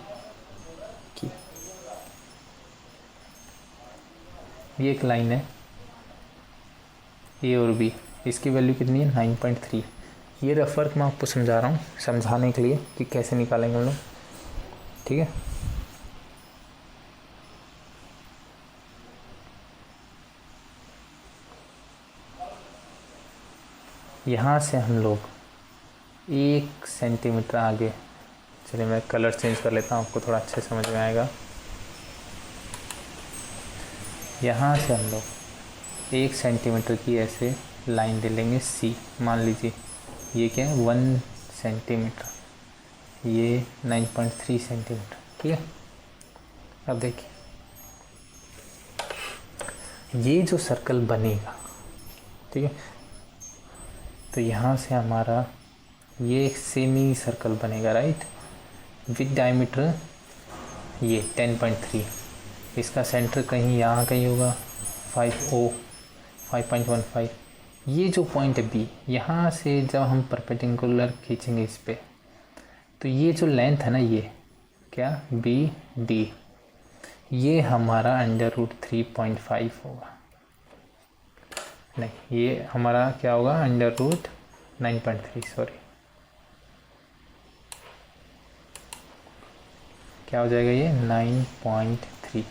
की। ये एक लाइन है ए और बी, इसकी वैल्यू कितनी है 9.3। ये रेफर मैं आपको समझा रहा हूँ समझाने के लिए कि कैसे निकालेंगे हम लोग, ठीक है। यहाँ से हम लोग 1 सेंटीमीटर आगे, चलिए मैं कलर चेंज कर लेता हूँ, आपको थोड़ा अच्छे समझ में आएगा। यहाँ से हम लोग 1 सेंटीमीटर की ऐसे लाइन ले लेंगे सी, मान लीजिए ये क्या है 1 सेंटीमीटर, ये 9.3 सेंटीमीटर, ठीक है। अब देखिए ये जो सर्कल बनेगा, ठीक है, तो यहाँ से हमारा ये एक सेमी सर्कल बनेगा, राइट, विद डायमीटर ये 10.3। इसका सेंटर कहीं यहाँ कहीं होगा 5.15। ये जो पॉइंट है बी, यहाँ से जब हम परपेंडिकुलर खींचेंगे इस पे, तो ये जो लेंथ है ना, ये क्या BD, ये हमारा √3.5 होगा, नहीं ये हमारा क्या होगा √9.3, सॉरी, क्या हो जाएगा ये 9.3।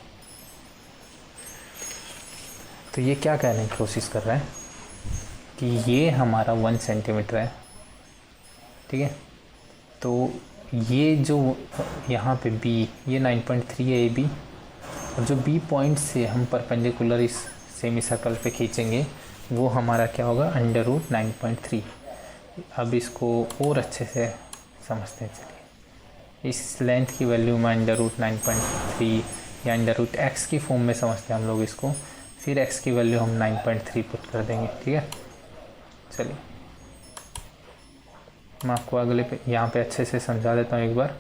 तो ये क्या कहने की कोशिश कर रहा है कि ये हमारा 1 सेंटीमीटर है, ठीक है। तो ये जो यहाँ पे B, ये 9.3 है AB, और जो B पॉइंट से हम परपेंडिकुलर इस सेमी सर्कल पे खींचेंगे वो हमारा क्या होगा, अंडर रूट 9.3। अब इसको और अच्छे से समझते हैं। चलिए, इस लेंथ की वैल्यू में अंडर रूट 9.3 या अंडर रूट एक्स की फॉर्म में समझते हैं हम लोग इसको, फिर एक्स की वैल्यू हम 9.3 पुट कर देंगे। ठीक है, चलिए मैं आपको अगले पे यहाँ पे अच्छे से समझा देता हूँ एक बार।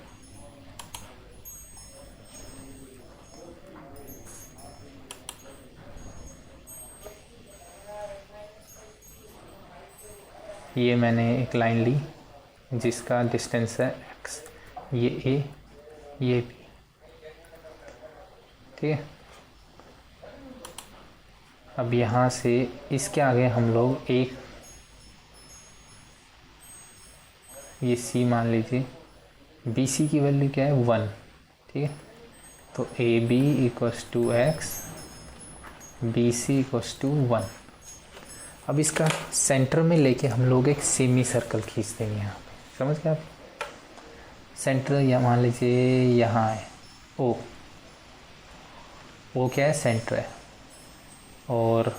ये मैंने एक लाइन ली जिसका डिस्टेंस है x, ये a, ये b। ठीक है, अब यहाँ से इसके आगे हम लोग एक ये c मान लीजिए, BC की वैल्यू क्या है 1। ठीक है, तो AB equals to x, BC equals to 1। अब इसका सेंटर में लेके हम लोग एक सेमी सर्कल खींच देंगे यहाँ पे, समझ गए आप। सेंटर या मान लीजिए यहाँ है O, वो क्या है, सेंटर है। और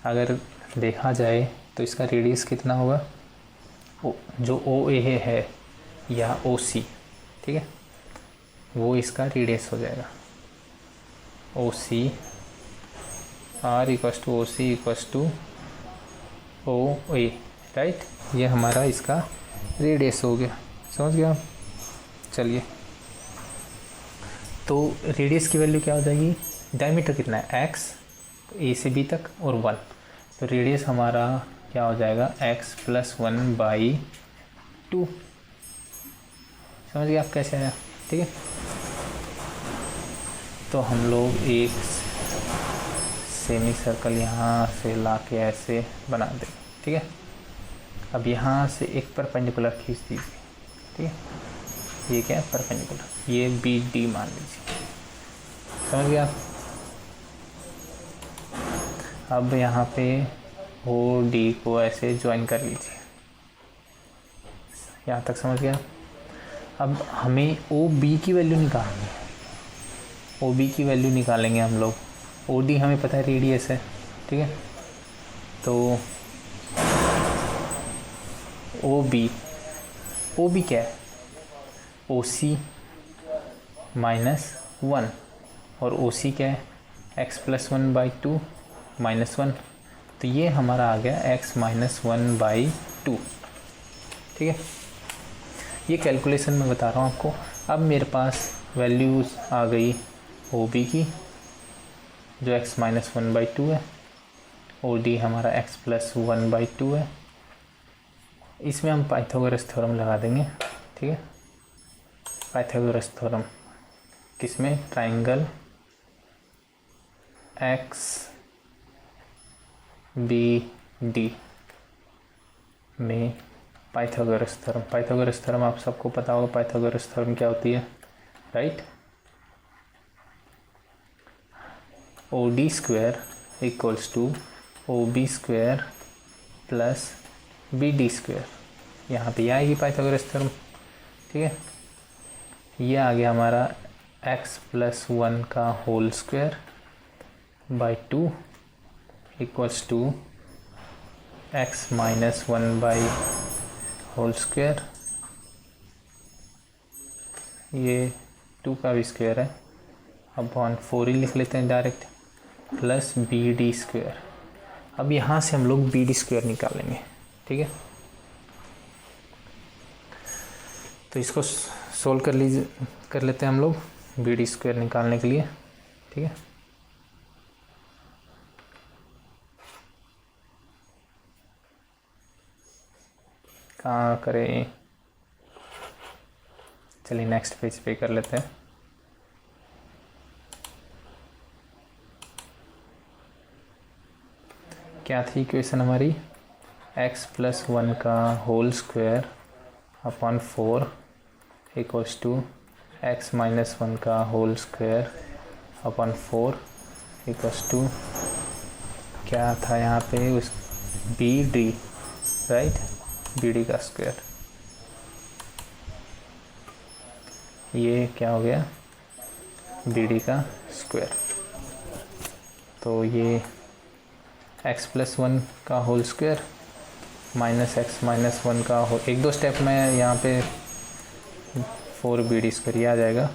अगर देखा जाए तो इसका रेडियस कितना होगा, जो OA है या OC, ठीक है, वो इसका रेडियस हो जाएगा। OC R equals to OC equals to OA, right. ये हमारा इसका रेडियस हो गया, समझ गया आप। चलिए, तो रेडियस की वैल्यू क्या हो जाएगी, डायमीटर कितना है x, तो A से B तक और 1, तो रेडियस हमारा क्या हो जाएगा x प्लस 1/2। समझ गए आप कैसे आया। ठीक है, तो हम लोग एक सेमी सर्कल यहाँ से ला के ऐसे बना दें। ठीक है, अब यहाँ से एक परपेंडिकुलर खींच दीजिए। ठीक है, ये क्या है, परपेंडिकुलर, ये BD मान लीजिए। समझ गया आप। अब यहाँ पे OD को ऐसे ज्वाइन कर लीजिए, यहाँ तक समझ गया। अब हमें OB की वैल्यू निकालनी है, OB की वैल्यू निकालेंगे हम लोग। OD हमें पता है रेडियस है, ठीक है, तो OB क्या है, OC माइनस 1, और OC क्या है, x प्लस 1/2 माइनस 1, तो ये हमारा आ गया x माइनस 1/2। ठीक है, ये कैलकुलेशन मैं बता रहा हूँ आपको। अब मेरे पास वैल्यूज़ आ गई OB की जो x माइनस 1/2 है, OD हमारा x प्लस 1/2 है। इसमें हम पाइथागोरस थ्योरम लगा देंगे। ठीक है, पाइथागोरस थ्योरम किसमें, ट्राइंगल XBD में पाइथागोरस थ्योरम। पाइथागोरस थ्योरम आप सबको पता होगा, पाइथागोरस थ्योरम क्या होती है, right. OD square equals to OB square plus BD square, यहाँ पे आएगी पाइथागोरस थ्योरम। ठीक है, ये आ गया हमारा x प्लस 1 का whole square by 2 equals to x minus 1 by whole square, ये 2 का भी स्क्वायर है, अपॉन 4 ही लिख लेते हैं डायरेक्ट, प्लस BD स्क्वायर। अब यहाँ से हम लोग BD स्क्वायर निकालेंगे। ठीक है, तो इसको सोल्व कर लेते हैं हम लोग BD स्क्वायर निकालने के लिए। ठीक है, कहाँ करें, चलिए नेक्स्ट पेज पे कर लेते हैं। क्या थी इक्वेशन हमारी, x प्लस 1 का whole square upon 4 equals to x minus 1 का whole square upon 4 equals to क्या था यहाँ पे, उस BD, राइट, BD का स्क्वायर। ये क्या हो गया, BD का स्क्वायर। तो ये एक्स प्लस वन का whole square minus x minus one का होल, एक दो स्टेप में यहाँ पे 4bd स्क्वायर ये आ जाएगा,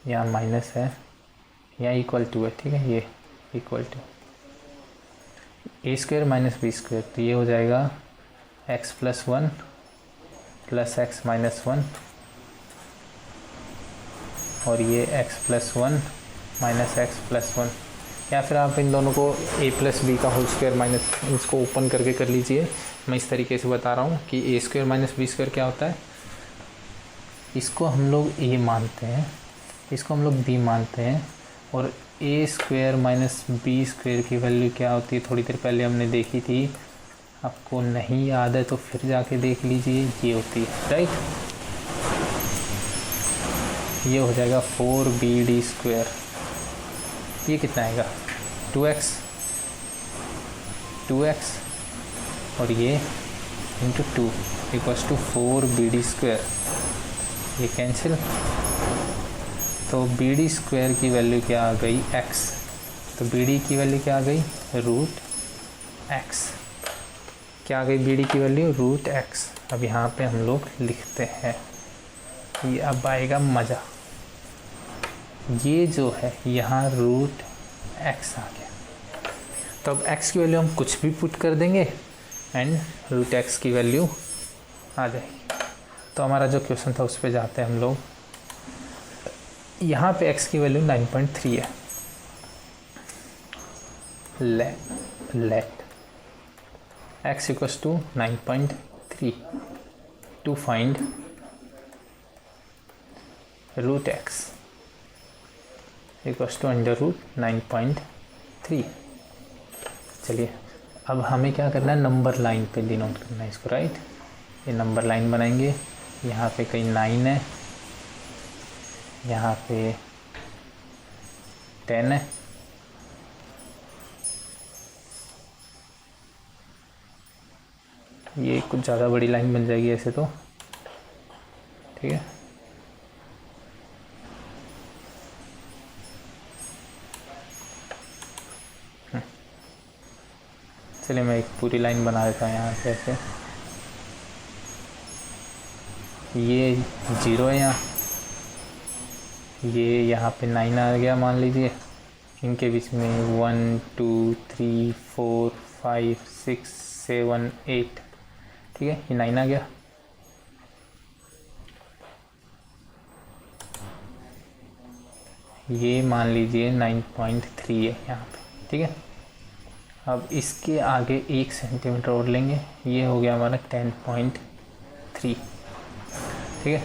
यहाँ माइनस है, यहाँ इक्वल टू है, ठीक है, ये equal to A square minus B square, तो ये हो जाएगा x plus one plus x minus one, और ये x plus one minus x plus one, या फिर आप इन दोनों को ए प्लस बी का होल स्क्वायर माइनस, इसको ओपन करके कर लीजिए। मैं इस तरीके से बता रहा हूँ कि ए स्क्वायर माइनस बी स्क्वायर क्या होता है, इसको हम लोग ए मानते हैं, इसको हम लोग बी मानते हैं, और ए स्क्वायर माइनस बी स्क्वायर की वैल्यू क्या होती है थोड़ी देर पहले हमने देखी थी, आपको नहीं याद है तो फिर जाके देख लीजिए, ये होती है, राइट, ये हो जाएगा 4bd स्क्वायर, ये कितना आएगा 2x और ये into 2 equals to 4bd square, ये कैंसिल, तो bd स्क्वायर की वैल्यू क्या आ गई x, तो bd की वैल्यू क्या आ गई रूट x, क्या आ गई bd की वैल्यू रूट x। अब यहाँ पे हम लोग लिखते हैं, ये अब आएगा मज़ा, ये जो है यहाँ रूट x आ गया, तो अब x की वैल्यू हम कुछ भी पुट कर देंगे एंड रूट x की वैल्यू आ जाएगी। तो हमारा जो क्वेश्चन था उस पर जाते हैं हम लोग, यहाँ पे x की वैल्यू 9.3 है, let x equals to 9.3 to find root x equals to under root 9.3। चलिए अब हमें क्या करना है, नंबर लाइन पे डिनोट करना है इसको, राइट, ये नंबर लाइन बनाएंगे, यहाँ पे कहीं 9 है, यहाँ पे 10 है, ये कुछ ज़्यादा बड़ी लाइन बन जाएगी ऐसे तो, ठीक है, चलिए मैं एक पूरी लाइन बना देता हूँ यहाँ से ऐसे, ये 0 है यहाँ, ये यहाँ पे 9 आ गया मान लीजिए, इनके बीच में 1 2 3 4 5 6 7 8, ठीक है, ये 9 आ गया, ये मान लीजिए 9.3 है यहाँ पे, ठीक है। अब इसके आगे 1 सेंटीमीटर और लेंगे, ये हो गया हमारा 10.3, ठीक है।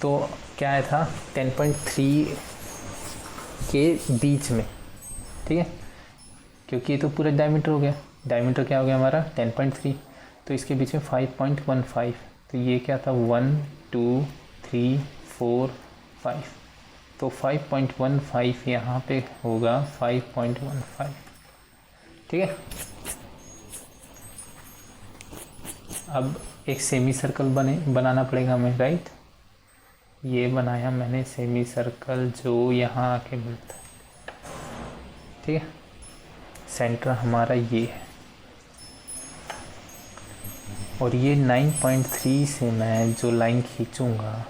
तो क्या आया था 10.3 के बीच में, ठीक है, क्योंकि ये तो पूरा डायमीटर हो गया, डायमीटर क्या हो गया हमारा 10.3, तो इसके बीच में 5.15, तो ये क्या था 1 2 3 4 5, तो 5.15 यहाँ पे होगा 5.15, ठीक है। अब एक सेमी सर्कल बनाना पड़ेगा हमें, राइट, ये बनाया मैंने सेमी सर्कल जो यहाँ आके मिलता है, ठीक है, सेंटर हमारा ये है, और ये 9.3 से मैं जो लाइन खींचूंगा,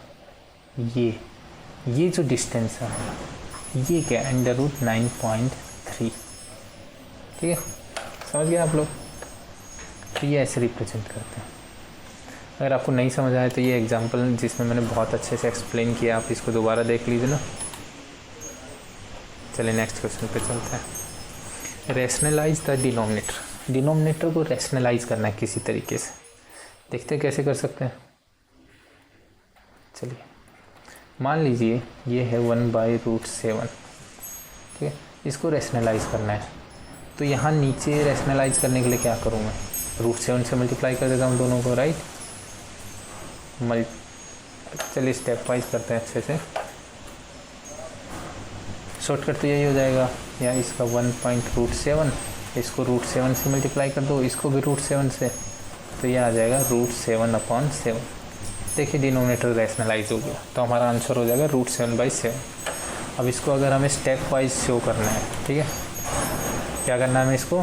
ये जो डिस्टेंस है ये क्या अंडर रूट 9.3, ठीक है, समझ गए आप लोग, तो ये ऐसे रिप्रेजेंट करते हैं। अगर आपको नहीं समझ आया तो ये एग्जांपल जिसमें मैंने बहुत अच्छे से एक्सप्लेन किया, आप इसको दोबारा देख लीजिए ना। चलिए नेक्स्ट क्वेश्चन पे चलते हैं। रैशनलाइज द डिनोमिनेटर, डिनोमिनेटर को रैशनलाइज करना है किसी तरीके से, देखते हैं कैसे कर सकते हैं। चलिए मान लीजिए ये है 1/√7, ठीक है, इसको रैशनलाइज करना है, तो यहाँ नीचे रैशनलाइज करने के लिए क्या करूँ मैं, √7 से मल्टीप्लाई कर देता हूँ दोनों को, राइट, चलिए स्टेप वाइज करते हैं अच्छे से, शॉर्टकट तो यही हो जाएगा, या इसका 1.√7, इसको √7 से मल्टीप्लाई कर दो, इसको भी √7 से, तो ये आ जाएगा √7/7। देखिए डिनोमिनेटर रैशनलाइज हो गया, तो हमारा आंसर हो जाएगा √7/7। अब इसको अगर हमें स्टेप वाइज शो करना है, ठीक है, क्या करना है हमें इसको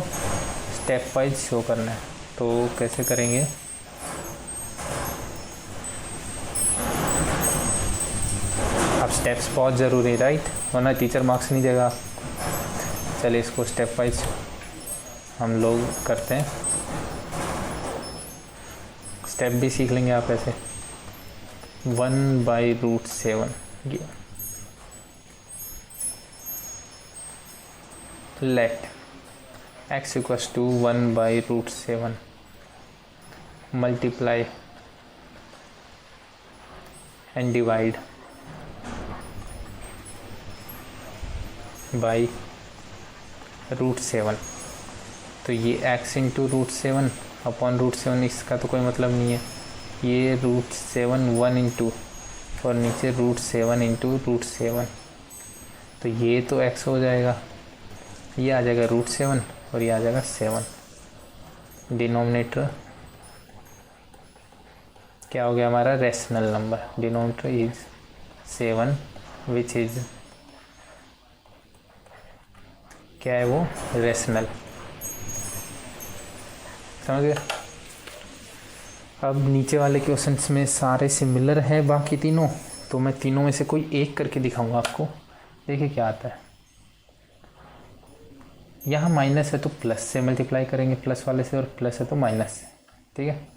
स्टेप वाइज शो करना है, तो कैसे करेंगे, अब स्टेप्स बहुत ज़रूरी है राइट, वरना टीचर मार्क्स नहीं देगा। चलिए इसको स्टेप वाइज हम लोग करते हैं, स्टेप भी सीख लेंगे आप ऐसे। 1/√7 let x equals to 1/√7 multiply and divide by √7। तो ये x इंटू √7 अपॉन √7, इसका तो कोई मतलब नहीं है। ये √7 1 इंटू और नीचे √7 इंटू √7, तो ये तो x हो जाएगा, ये आ जाएगा √7 और ये आ जाएगा 7। डिनोमिनेटर क्या हो गया हमारा, rational number. Denominator is 7 which is क्या है वो, रेशनल। समझ गए। अब नीचे वाले क्वेश्चंस में सारे सिमिलर है बाकी तीनों, तो मैं तीनों में से कोई एक करके दिखाऊंगा आपको, देखिए क्या आता है। यहाँ माइनस है तो प्लस से मल्टीप्लाई करेंगे प्लस वाले से, और प्लस है तो माइनस से, ठीक है।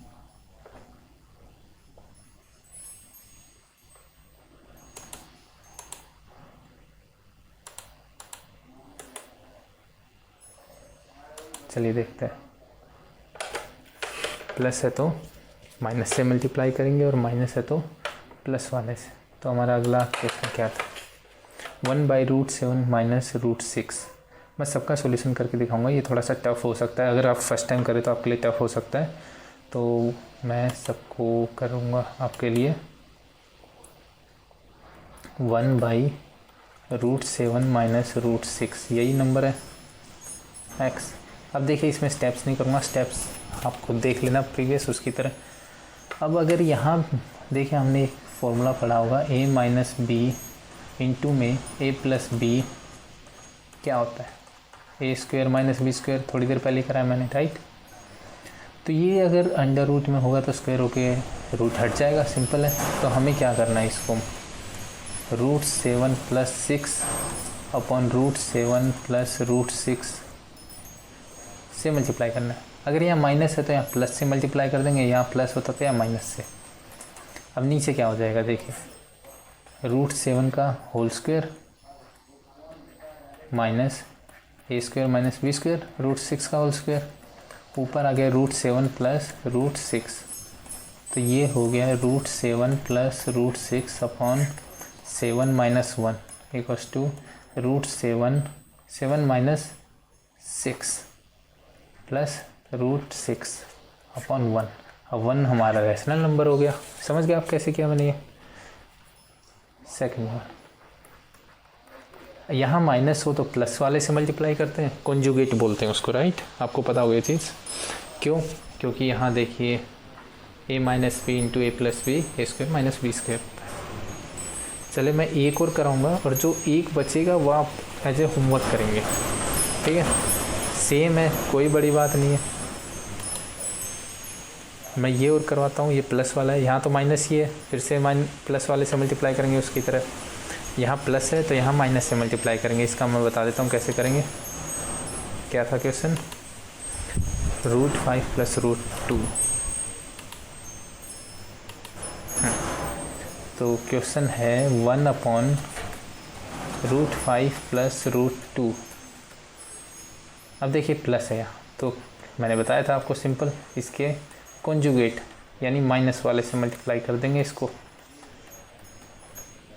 चलिए देखते हैं, प्लस है तो माइनस से मल्टीप्लाई करेंगे और माइनस है तो प्लस वाले से। तो हमारा अगला क्वेश्चन क्या था, 1/√7 माइनस √6। मैं सबका सॉल्यूशन करके दिखाऊंगा, ये थोड़ा सा टफ हो सकता है, अगर आप फर्स्ट टाइम करें तो आपके लिए टफ हो सकता है, तो मैं सबको करूँगा आपके लिए। 1/√7 माइनस √6 यही नंबर है x। अब देखिए इसमें स्टेप्स नहीं करूँगा, स्टेप्स आप खुद देख लेना प्रीवियस उसकी तरह। अब अगर यहाँ देखिए हमने एक फॉर्मूला पढ़ा होगा a माइनस बी इंटू में a प्लस बी क्या होता है, a² माइनस b², थोड़ी देर पहले करा है मैंने राइट। तो ये अगर अंडर रूट में होगा तो स्क्वायर होके रूट हट जाएगा, सिंपल है। तो हमें क्या करना है, इसको √7 प्लस 6 अपॉन √7 प्लस √6 से मल्टीप्लाई करना है। अगर यहाँ माइनस है तो यहाँ प्लस से मल्टीप्लाई कर देंगे, यहाँ प्लस होता तो यहाँ माइनस से। अब नीचे क्या हो जाएगा देखिए, √7 का whole square minus a² minus b², √6 का होल स्क्वायर, ऊपर आ गया √7 प्लस √6। तो ये हो गया √7 plus √6 upon 7 minus 1 equals to √7 minus 6 plus √6 upon 1। अब 1 हमारा रैशनल नंबर हो गया। समझ गए आप कैसे किया मैंने ये। सेकंड वन, यहाँ माइनस हो तो प्लस वाले से मल्टीप्लाई करते हैं, कॉन्जुगेट बोलते हैं उसको राइट, आपको पता होगा ये चीज़। क्यों, क्योंकि यहाँ देखिए a minus B into a plus B a² minus b²। चले मैं एक और कराऊंगा और जो एक बचेगा वो आप एज ए होमवर्क करेंगे, ठीक है। सेम है, कोई बड़ी बात नहीं है। मैं ये और करवाता हूँ, ये प्लस वाला है, यहाँ तो माइनस ही है, फिर से प्लस वाले से मल्टीप्लाई करेंगे उसकी तरह। यहाँ प्लस है तो यहाँ माइनस से मल्टीप्लाई करेंगे। इसका मैं बता देता हूँ कैसे करेंगे। क्या था क्वेश्चन, √5 प्लस √2। तो क्वेश्चन है 1/√5 प्लस √2। अब देखिए प्लस है यहाँ, तो मैंने बताया था आपको सिंपल, इसके कॉन्जुगेट यानी माइनस वाले से मल्टीप्लाई कर देंगे इसको।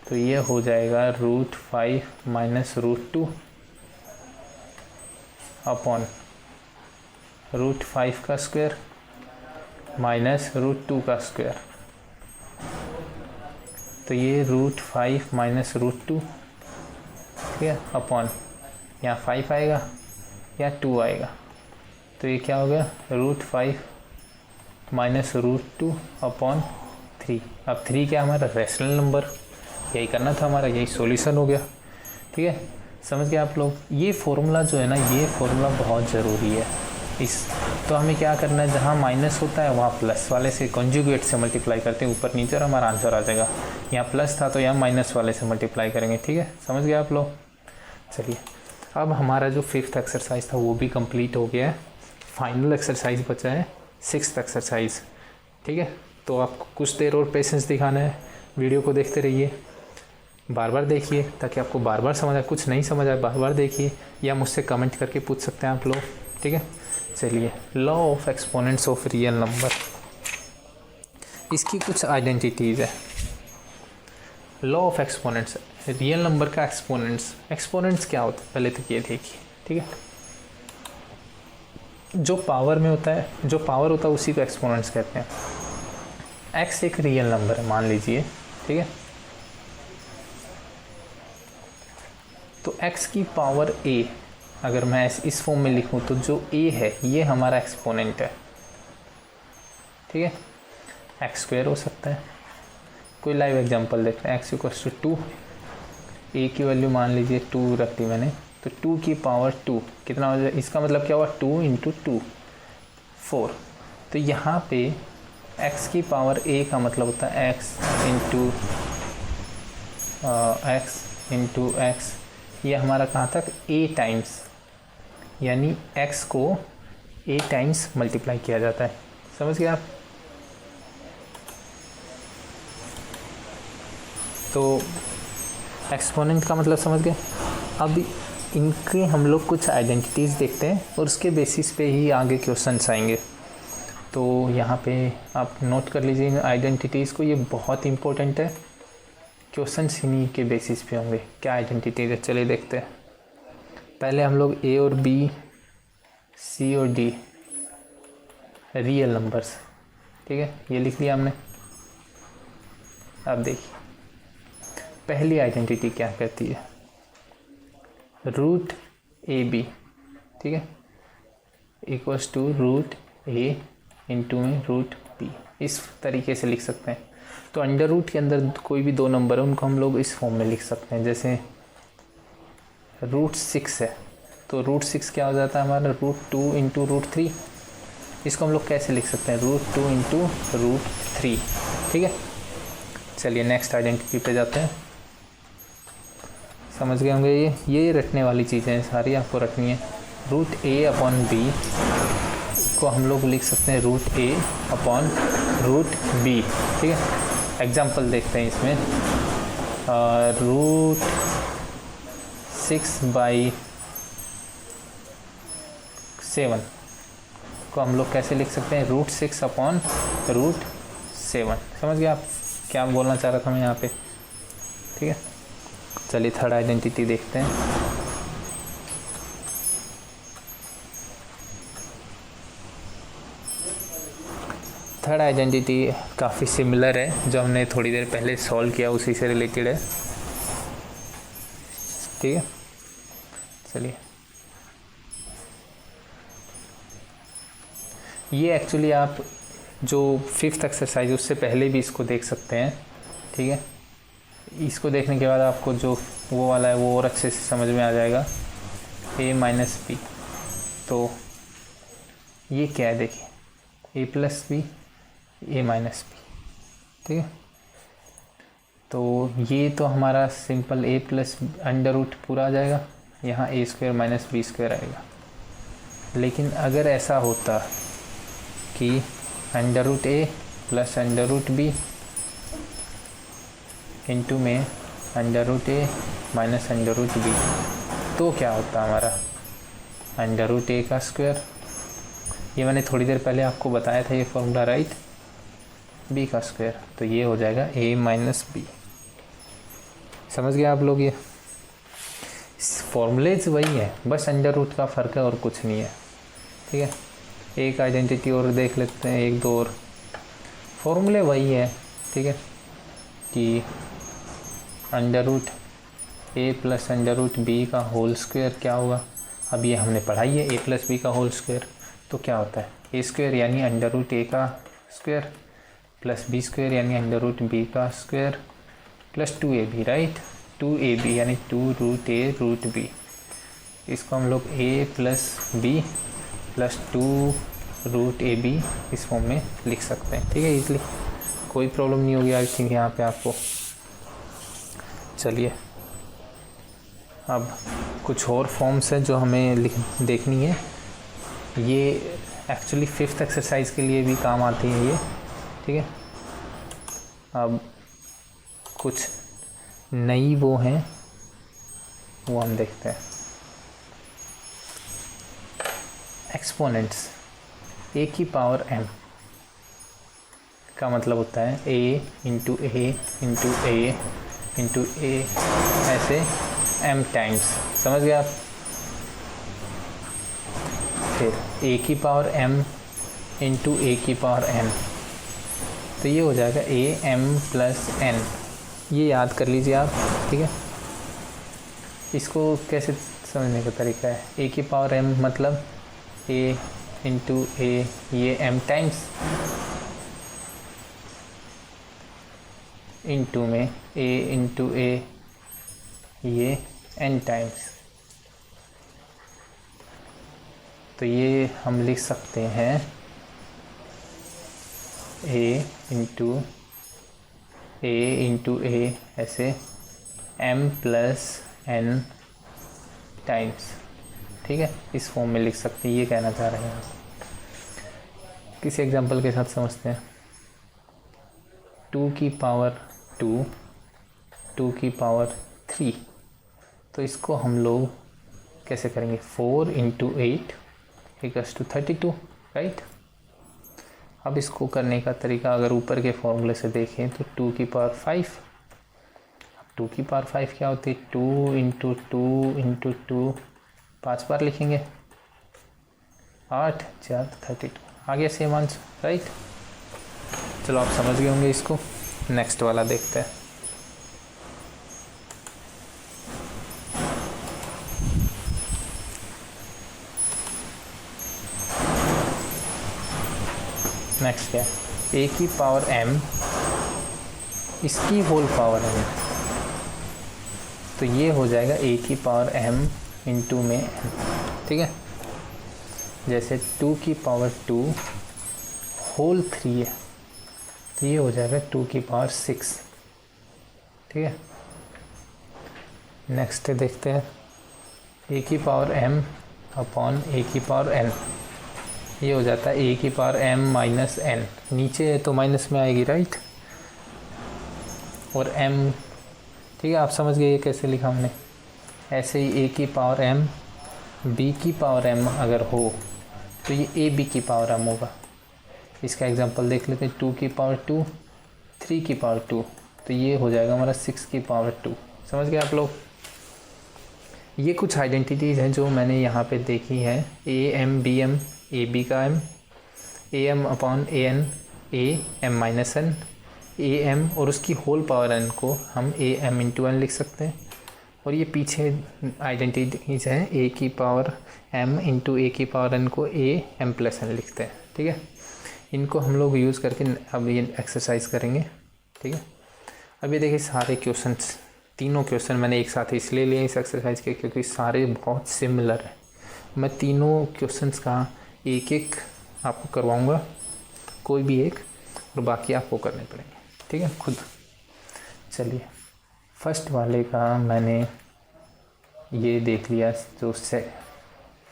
तो ये हो जाएगा √5 माइनस √2 अपॉन √5 का स्क्वायर माइनस √2 का स्क्वायर। तो ये √5 माइनस √2, ठीक है, अपॉन यहाँ 5 आएगा या 2 आएगा। तो ये क्या हो गया, √5 माइनस √2 अपॉन 3। अब 3 क्या हमारा रैशनल नंबर, यही करना था हमारा, यही सॉल्यूशन हो गया। ठीक है, समझ गए आप लोग। ये फॉर्मूला जो है ना, ये फॉर्मूला बहुत ज़रूरी है। तो हमें क्या करना है, जहाँ माइनस होता है वहाँ प्लस वाले से कॉन्जुगेट से मल्टीप्लाई करते हैं ऊपर नीचे और हमारा आंसर आ जाएगा। यहाँ प्लस था तो यहाँ माइनस वाले से मल्टीप्लाई करेंगे। ठीक है, समझ गए आप लोग। चलिए, अब हमारा जो 5th एक्सरसाइज था वो भी कंप्लीट हो गया है। फाइनल एक्सरसाइज बचा है 6th एक्सरसाइज। ठीक है, तो आपको कुछ देर और पेशेंस दिखाना है, वीडियो को देखते रहिए, बार बार देखिए ताकि आपको बार बार समझ आए। कुछ नहीं समझ आए बार बार देखिए, या मुझसे कमेंट करके पूछ सकते हैं आप लोग। ठीक है, चलिए, law of exponents of real number, इसकी कुछ आइडेंटिटीज़ है। Law of exponents, real number का एक्सपोनेंट्स क्या होता है पहले तो ये देखिए। ठीक है, जो पावर में होता है, जो पावर होता है उसी को एक्सपोनेंट्स कहते हैं। एक्स एक रियल नंबर है मान लीजिए। ठीक है, तो x की पावर a अगर मैं इस फॉर्म में लिखूं तो जो a है ये हमारा एक्सपोनेंट है। ठीक है, एक्स स्क्वायर हो सकता है। कोई लाइव एग्जांपल देखते हैं। x इक्वल्स टू 2, a की वैल्यू मान लीजिए 2 रख दी मैंने, तो 2 की पावर 2 कितना हो जाए, इसका मतलब क्या हुआ, 2 इंटू 2 4। तो यहाँ पे x की पावर a का मतलब होता है x इंटू एक्स। ये हमारा कहाँ तक, a टाइम्स, यानी x को a टाइम्स मल्टीप्लाई किया जाता है। समझ गए आप। तो एक्सपोनेंट का मतलब समझ गए। अब इनके हम लोग कुछ आइडेंटिटीज़ देखते हैं और उसके बेसिस पे ही आगे क्वेश्चंस आएंगे। तो यहाँ पे आप नोट कर लीजिए आइडेंटिटीज़ को, ये बहुत इंपॉर्टेंट है। क्वेश्चंस इन्हीं के बेसिस पे होंगे। क्या आइडेंटिटीज़ है, चलिए देखते हैं। पहले हम लोग a और b, c और d रियल नंबर्स। ठीक है, ये लिख लिया हमने। अब देखिए पहली आइडेंटिटी क्या कहती है, रूट ए बी। ठीक है, equals to root a into में रूट b, इस तरीके से लिख सकते हैं। तो अंडर रूट के अंदर कोई भी दो नंबर है उनको हम लोग इस फॉर्म में लिख सकते हैं। जैसे रूट 6 है तो रूट 6 क्या हो जाता है हमारा, रूट 2 इंटू रूट 3। इसको हम लोग कैसे लिख सकते हैं, रूट 2 इंटू रूट 3। ठीक है, चलिए नेक्स्ट आइडेंटिटी पे जाते हैं। समझ गए होंगे, ये रटने वाली चीज़ें हैं सारी, आपको रटनी है। रूट a अपॉन b को हम लोग लिख सकते हैं root a upon root b। ठीक है, एग्जाम्पल देखते हैं इसमें। रूट 6/7 को हम लोग कैसे लिख सकते हैं, रूट 6 अपॉन रूट 7। समझ गए आप क्या बोलना चाह रहा था मैं यहाँ पे। ठीक है, चलिए थर्ड आइडेंटिटी देखते हैं। थर्ड आइडेंटिटी काफ़ी सिमिलर है, जो हमने थोड़ी देर पहले सॉल्व किया उसी से रिलेटेड है। ठीक है, चलिए ये एक्चुअली आप जो 5th एक्सरसाइज उससे पहले भी इसको देख सकते हैं। ठीक है, इसको देखने के बाद आपको जो वो वाला है वो और अच्छे से समझ में आ जाएगा, a माइनस बी। तो ये क्या है देखिए, a plus B, a minus B. ठीक है, तो ये तो हमारा simple a plus under root पूरा आ जाएगा, यहाँ a square minus B square आएगा। लेकिन अगर ऐसा होता कि under root a plus under root B into में under root a minus under root B, तो क्या होता हमारा, अंडर रूट a का स्क्वायर। ये मैंने थोड़ी देर पहले आपको बताया था ये फॉर्मूला, राइट, b का स्क्वायर। तो ये हो जाएगा a माइनस बी। समझ गए आप लोग। ये फॉर्मूलेज वही है, बस अंडर रूट का फ़र्क है और कुछ नहीं है। ठीक है, एक आइडेंटिटी और देख लेते हैं, एक दो और। फॉर्मूले वही है। ठीक है, कि under root a plus under root B का होल स्क्वायर क्या होगा। अब ये हमने पढ़ाई है, a प्लस बी का होल स्क्वायर। तो क्या होता है, a स्क्वायर यानी अंडर रूट a का स्क्वायर प्लस b स्क्वायर यानी अंडर रूट b का square plus 2ab, right. 2ab यानी 2√a√b, इसको हम लोग a + b + 2√ab इस फॉर्म में लिख सकते हैं। ठीक है, इजली कोई प्रॉब्लम नहीं होगी आई थिंक यहाँ पे आपको। चलिए अब कुछ और फॉर्म्स हैं जो हमें देखनी है। ये एक्चुअली 5th एक्सरसाइज के लिए भी काम आती है ये। ठीक है, अब कुछ नई वो हैं वो हम देखते हैं। एक्सपोनेंट्स a की पावर m का मतलब होता है a इंटू a ऐसे m टाइम्स, समझ गए आप। फिर a की पावर m इंटू a की पावर n, तो ये हो जाएगा am + n। ये याद कर लीजिए आप। ठीक है, इसको कैसे समझने का तरीका है, a की पावर m मतलब a इंटू a, ये m टाइम्स, इंटू में a इंटू a, ये n टाइम्स। तो ये हम लिख सकते हैं a इंटू a ऐसे m + n टाइम्स। ठीक है, इस फॉर्म में लिख सकते हैं, ये कहना चाह रहे हैं आप। किसी एग्जांपल के साथ समझते हैं। 2 की पावर 2, 2 की पावर 3, तो इसको हम लोग कैसे करेंगे, 4 इंटू 8 = 32, राइट। अब इसको करने का तरीका अगर ऊपर के फॉर्मूले से देखें तो 2 की पावर 5, अब 2 की पावर 5 क्या होती है, 2 इंटू 2 इंटू 2, 5 बार लिखेंगे, 8 4 32, आ गया सेम आंसर, राइट। चलो आप समझ गए होंगे इसको। नेक्स्ट वाला देखते हैं। नेक्स्ट क्या है, a की पावर m, इसकी होल पावर m, तो ये हो जाएगा a की पावर m इंटू में n। ठीक है, जैसे 2 की पावर 2 होल 3 है, तो ये हो जाएगा 2 की पावर 6। ठीक है, नेक्स्ट देखते हैं a की पावर m अपॉन a की पावर n, ये हो जाता है a की पावर m माइनस n, नीचे है तो माइनस में आएगी, राइट। और m, ठीक है, आप समझ गए ये कैसे लिखा हमने। ऐसे ही a की पावर m b की पावर m अगर हो तो ये a b की पावर m होगा। इसका एग्जांपल देख लेते हैं, 2 की पावर 2, 3 की पावर 2, तो ये हो जाएगा हमारा 6 की पावर 2। समझ गए आप लोग। ये कुछ आइडेंटिटीज़ हैं जो मैंने यहाँ पे देखी हैं, a m b m, a b का m, a m upon a n, a m minus n, a m और उसकी होल पावर n को हम a m इंटू n लिख सकते हैं। और ये पीछे आइडेंटिटीज़ हैं, a की पावर m इंटू a की पावर n को a m + n लिखते हैं। ठीक है, इनको हम लोग यूज़ करके अब ये एक्सरसाइज करेंगे। ठीक है, अब ये देखिए सारे क्वेश्चंस, तीनों क्वेश्चन मैंने एक साथ इसलिए लिए इस एक्सरसाइज के क्योंकि सारे बहुत सिमिलर हैं। मैं तीनों क्वेश्चंस का एक एक आपको करवाऊंगा, कोई भी एक, और बाकी आपको करने पड़ेंगे। ठीक है, खुद। चलिए फर्स्ट वाले का मैंने ये देख लिया, जो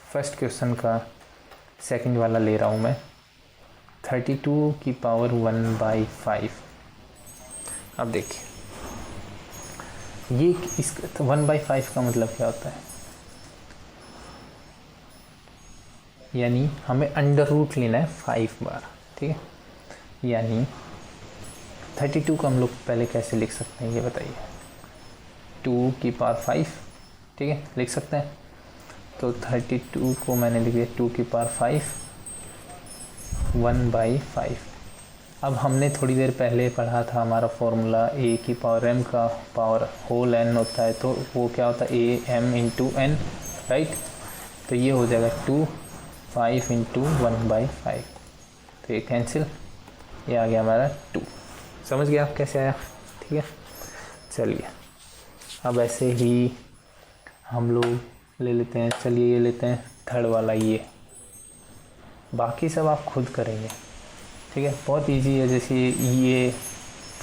फर्स्ट क्वेश्चन का सेकंड वाला ले रहा हूँ मैं, 32 की पावर 1/5। अब देखिए ये इस 1/5 का मतलब क्या होता है, यानी हमें अंडर रूट लेना है 5 बार। ठीक है, यानी 32 को हम लोग पहले कैसे लिख सकते हैं ये बताइए। 2 की पावर 5, ठीक है, लिख सकते हैं। तो 32 को मैंने लिख दिया 2 की पावर 5 1/5। अब हमने थोड़ी देर पहले पढ़ा था हमारा फॉर्मूला a की पावर m का पावर होल n होता है, तो वो क्या होता है a m into n, right. तो ये हो जाएगा 2 5 इंटू 1/5, तो ये कैंसिल, ये आ गया हमारा 2। समझ गया आप कैसे आया। ठीक है, चलिए अब ऐसे ही हम लोग ले लेते हैं, चलिए ये लेते हैं थर्ड वाला ये, बाकी सब आप खुद करेंगे, ठीक है। बहुत इजी है। जैसे ये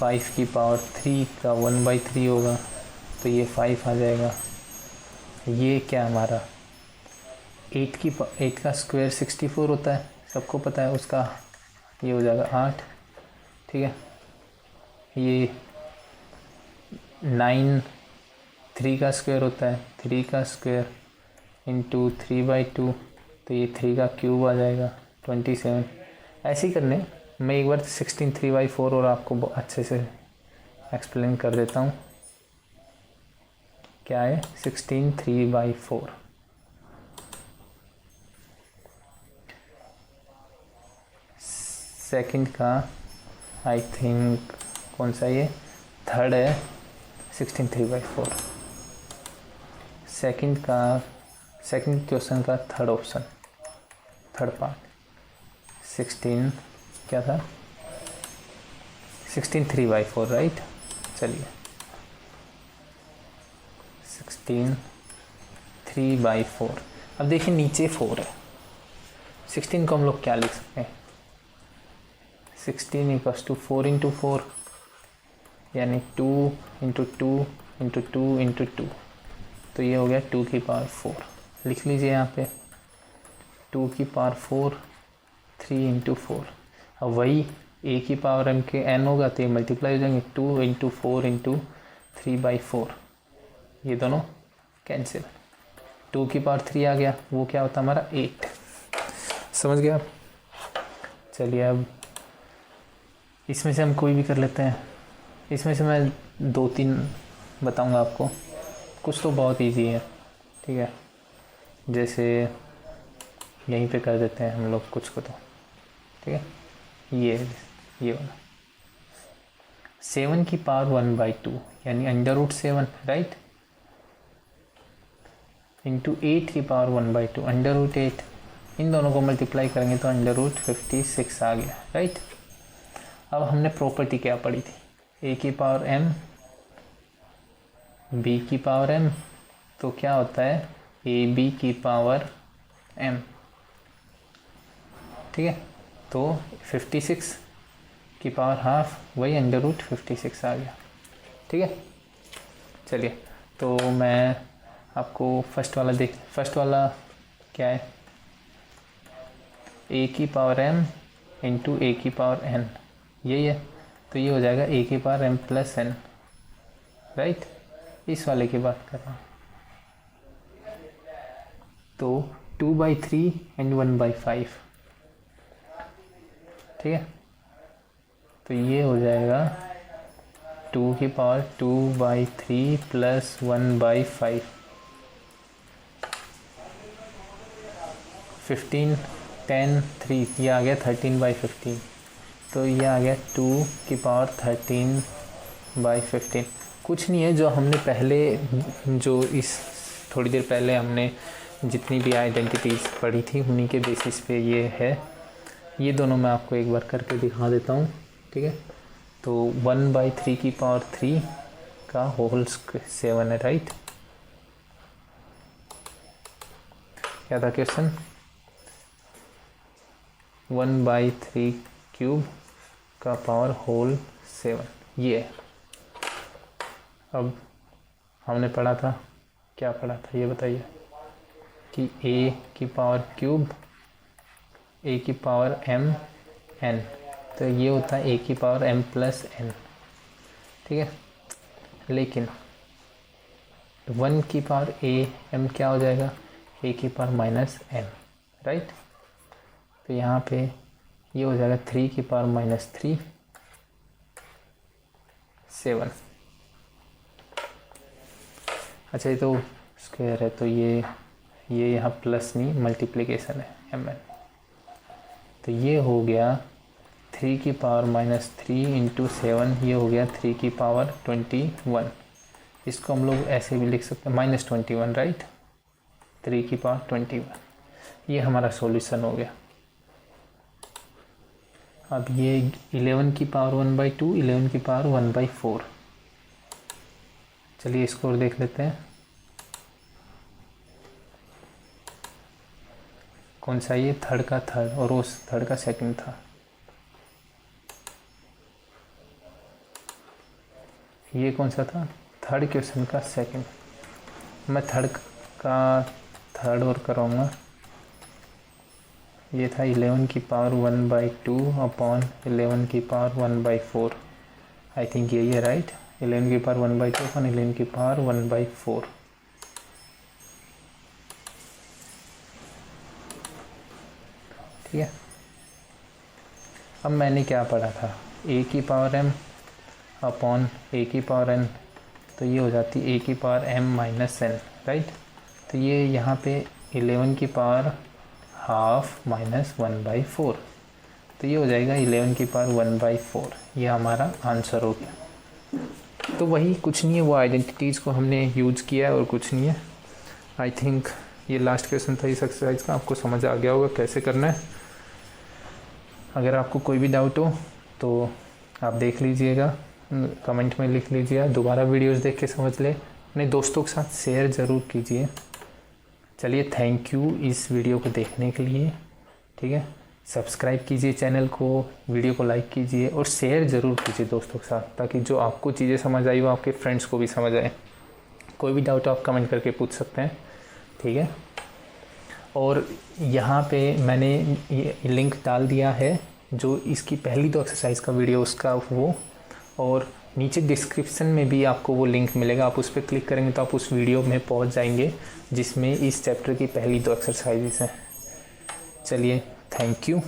5 की पावर 3 का 1/3 होगा तो ये 5 आ जाएगा। ये क्या हमारा 8 का स्क्वायर 64 होता है, सबको पता है उसका, ये हो जाएगा 8, ठीक है। ये 9 3 का स्क्वायर होता है, 3 का स्क्वायर इंटू 3/2, तो ये 3 का क्यूब आ जाएगा 27। ऐसे ही करने मैं एक बार 16 3/4 और आपको अच्छे से एक्सप्लेन कर देता हूँ। क्या है 16 3/4, सेकंड का आई थिंक कौन सा, ये थर्ड है 16 3/4, सेकंड क्वेश्चन का थर्ड ऑप्शन, थर्ड पार्ट 16 क्या था 16 3/4 राइट। चलिए 16 3/4। अब देखिए नीचे 4 है, 16 को हम लोग क्या लिख सकते हैं, 16 = 4 × 4 यानी 2 × 2 × 2 × 2, तो ये हो गया 2 की पावर 4। लिख लीजिए यहाँ पे 2 की पावर 4 3 × 4। अब वही a की पावर m के n होगा तो ये मल्टीप्लाई हो जाएंगे, 2 × 4 × 3/4, ये दोनों कैंसिल, 2 की पावर 3 आ गया, वो क्या होता है हमारा 8। समझ गया आप। चलिए अब इसमें से हम कोई भी कर लेते हैं, इसमें से मैं 2-3 बताऊंगा आपको, कुछ तो बहुत इजी है, ठीक है। जैसे यहीं पे कर देते हैं हम लोग कुछ को, तो ठीक है। ये वाला 7 की पावर 1/2 यानी √7 राइट, इंटू 8 की पावर 1/2 √8, इन दोनों को मल्टीप्लाई करेंगे तो √56 आ गया राइट। अब हमने प्रॉपर्टी क्या पढ़ी थी, a की पावर m b की पावर m, तो क्या होता है ab की पावर m, ठीक है। तो 56 की पावर हाफ वही √56 आ गया, ठीक है। चलिए तो मैं आपको फर्स्ट वाला क्या है, a की पावर m इंटू a की पावर n, यही है, तो ये हो जाएगा a की पावर m + n राइट। इस वाले की बात कर रहा हूँ, तो 2/3 एंड 1/5, ठीक है। तो ये हो जाएगा 2 की पावर 2/3 + 1/5, 15 10 3, ये आ गया 13/15, तो ये आ गया 2 की पावर 13/15। कुछ नहीं है, जो हमने पहले जो इस थोड़ी देर पहले हमने जितनी भी आइडेंटिटीज़ पढ़ी थी उन्हीं के बेसिस पे ये है। ये दोनों मैं आपको एक बार करके दिखा देता हूँ, ठीक है। तो 1/3 की पावर 3 का होल 7 है राइट। क्या था क्वेश्चन, 1/3 क्यूब का पावर होल 7, ये है। अब हमने पढ़ा था, क्या पढ़ा था ये बताइए, कि a की पावर क्यूब a की पावर m n, तो ये होता है a की पावर m + n, ठीक है। लेकिन 1 की पावर m क्या हो जाएगा, a की पावर -m राइट। तो यहाँ पे ये हो जाएगा 3 की पावर -3 7। अच्छा ये तो स्क्वायर है, तो ये यहाँ प्लस नहीं मल्टीप्लिकेशन है mn, तो ये हो गया 3 की पावर -3 × 7, ये हो गया 3 की पावर 21। इसको हम लोग ऐसे भी लिख सकते हैं -21 राइट, 3 की पावर 21, ये हमारा सॉल्यूशन हो गया। अब ये 11 की पावर 1/2, 11 की पावर 1/4, चलिए स्कोर देख लेते हैं, कौन सा, ये थर्ड का थर्ड और उस थर्ड का सेकंड था। ये कौन सा था, थर्ड क्वेश्चन का सेकंड। मैं थर्ड का थर्ड और कराऊंगा। ये था 11 की पावर 1/2 अपॉन 11 की पावर 1/4। आई थिंक यही है, राइट। 11 की पावर 1/2 अपॉन 11 की पावर 1/4। ठीक है। अब मैंने क्या पढ़ा था, a की पावर m अपॉन a की पावर n, तो ये हो जाती a की power m minus n, right. तो ये यहाँ पे 11 की पावर हाफ माइनस 1/4, तो ये हो जाएगा 11 की पावर 1/4। ये हमारा आंसर हो गया। तो वही, कुछ नहीं है, वो आइडेंटिटीज़ को हमने यूज़ किया है और कुछ नहीं है। आई थिंक ये लास्ट क्वेश्चन था इस एक्सरसाइज का, आपको समझ आ गया होगा कैसे करना है। अगर आपको कोई भी डाउट हो तो आप देख लीजिएगा, कमेंट में लिख लीजिएगा, दोबारा वीडियोस देख के समझ ले, अपने दोस्तों के साथ शेयर ज़रूर कीजिए। चलिए, थैंक यू इस वीडियो को देखने के लिए। ठीक है, सब्सक्राइब कीजिए चैनल को, वीडियो को लाइक कीजिए और शेयर ज़रूर कीजिए दोस्तों के साथ, ताकि जो आपको चीज़ें समझ आई वो आपके फ्रेंड्स को भी समझ आए। कोई भी डाउट आप कमेंट करके पूछ सकते हैं। ठीक है, और यहाँ पे मैंने ये लिंक डाल दिया है, जो इसकी पहली दो एक्सरसाइज का वीडियो उसका वो, और नीचे डिस्क्रिप्शन में भी आपको वो लिंक मिलेगा। आप उस पर क्लिक करेंगे तो आप उस वीडियो में पहुँच जाएंगे जिसमें इस चैप्टर की पहली दो एक्सरसाइजेस हैं। चलिए, थैंक यू।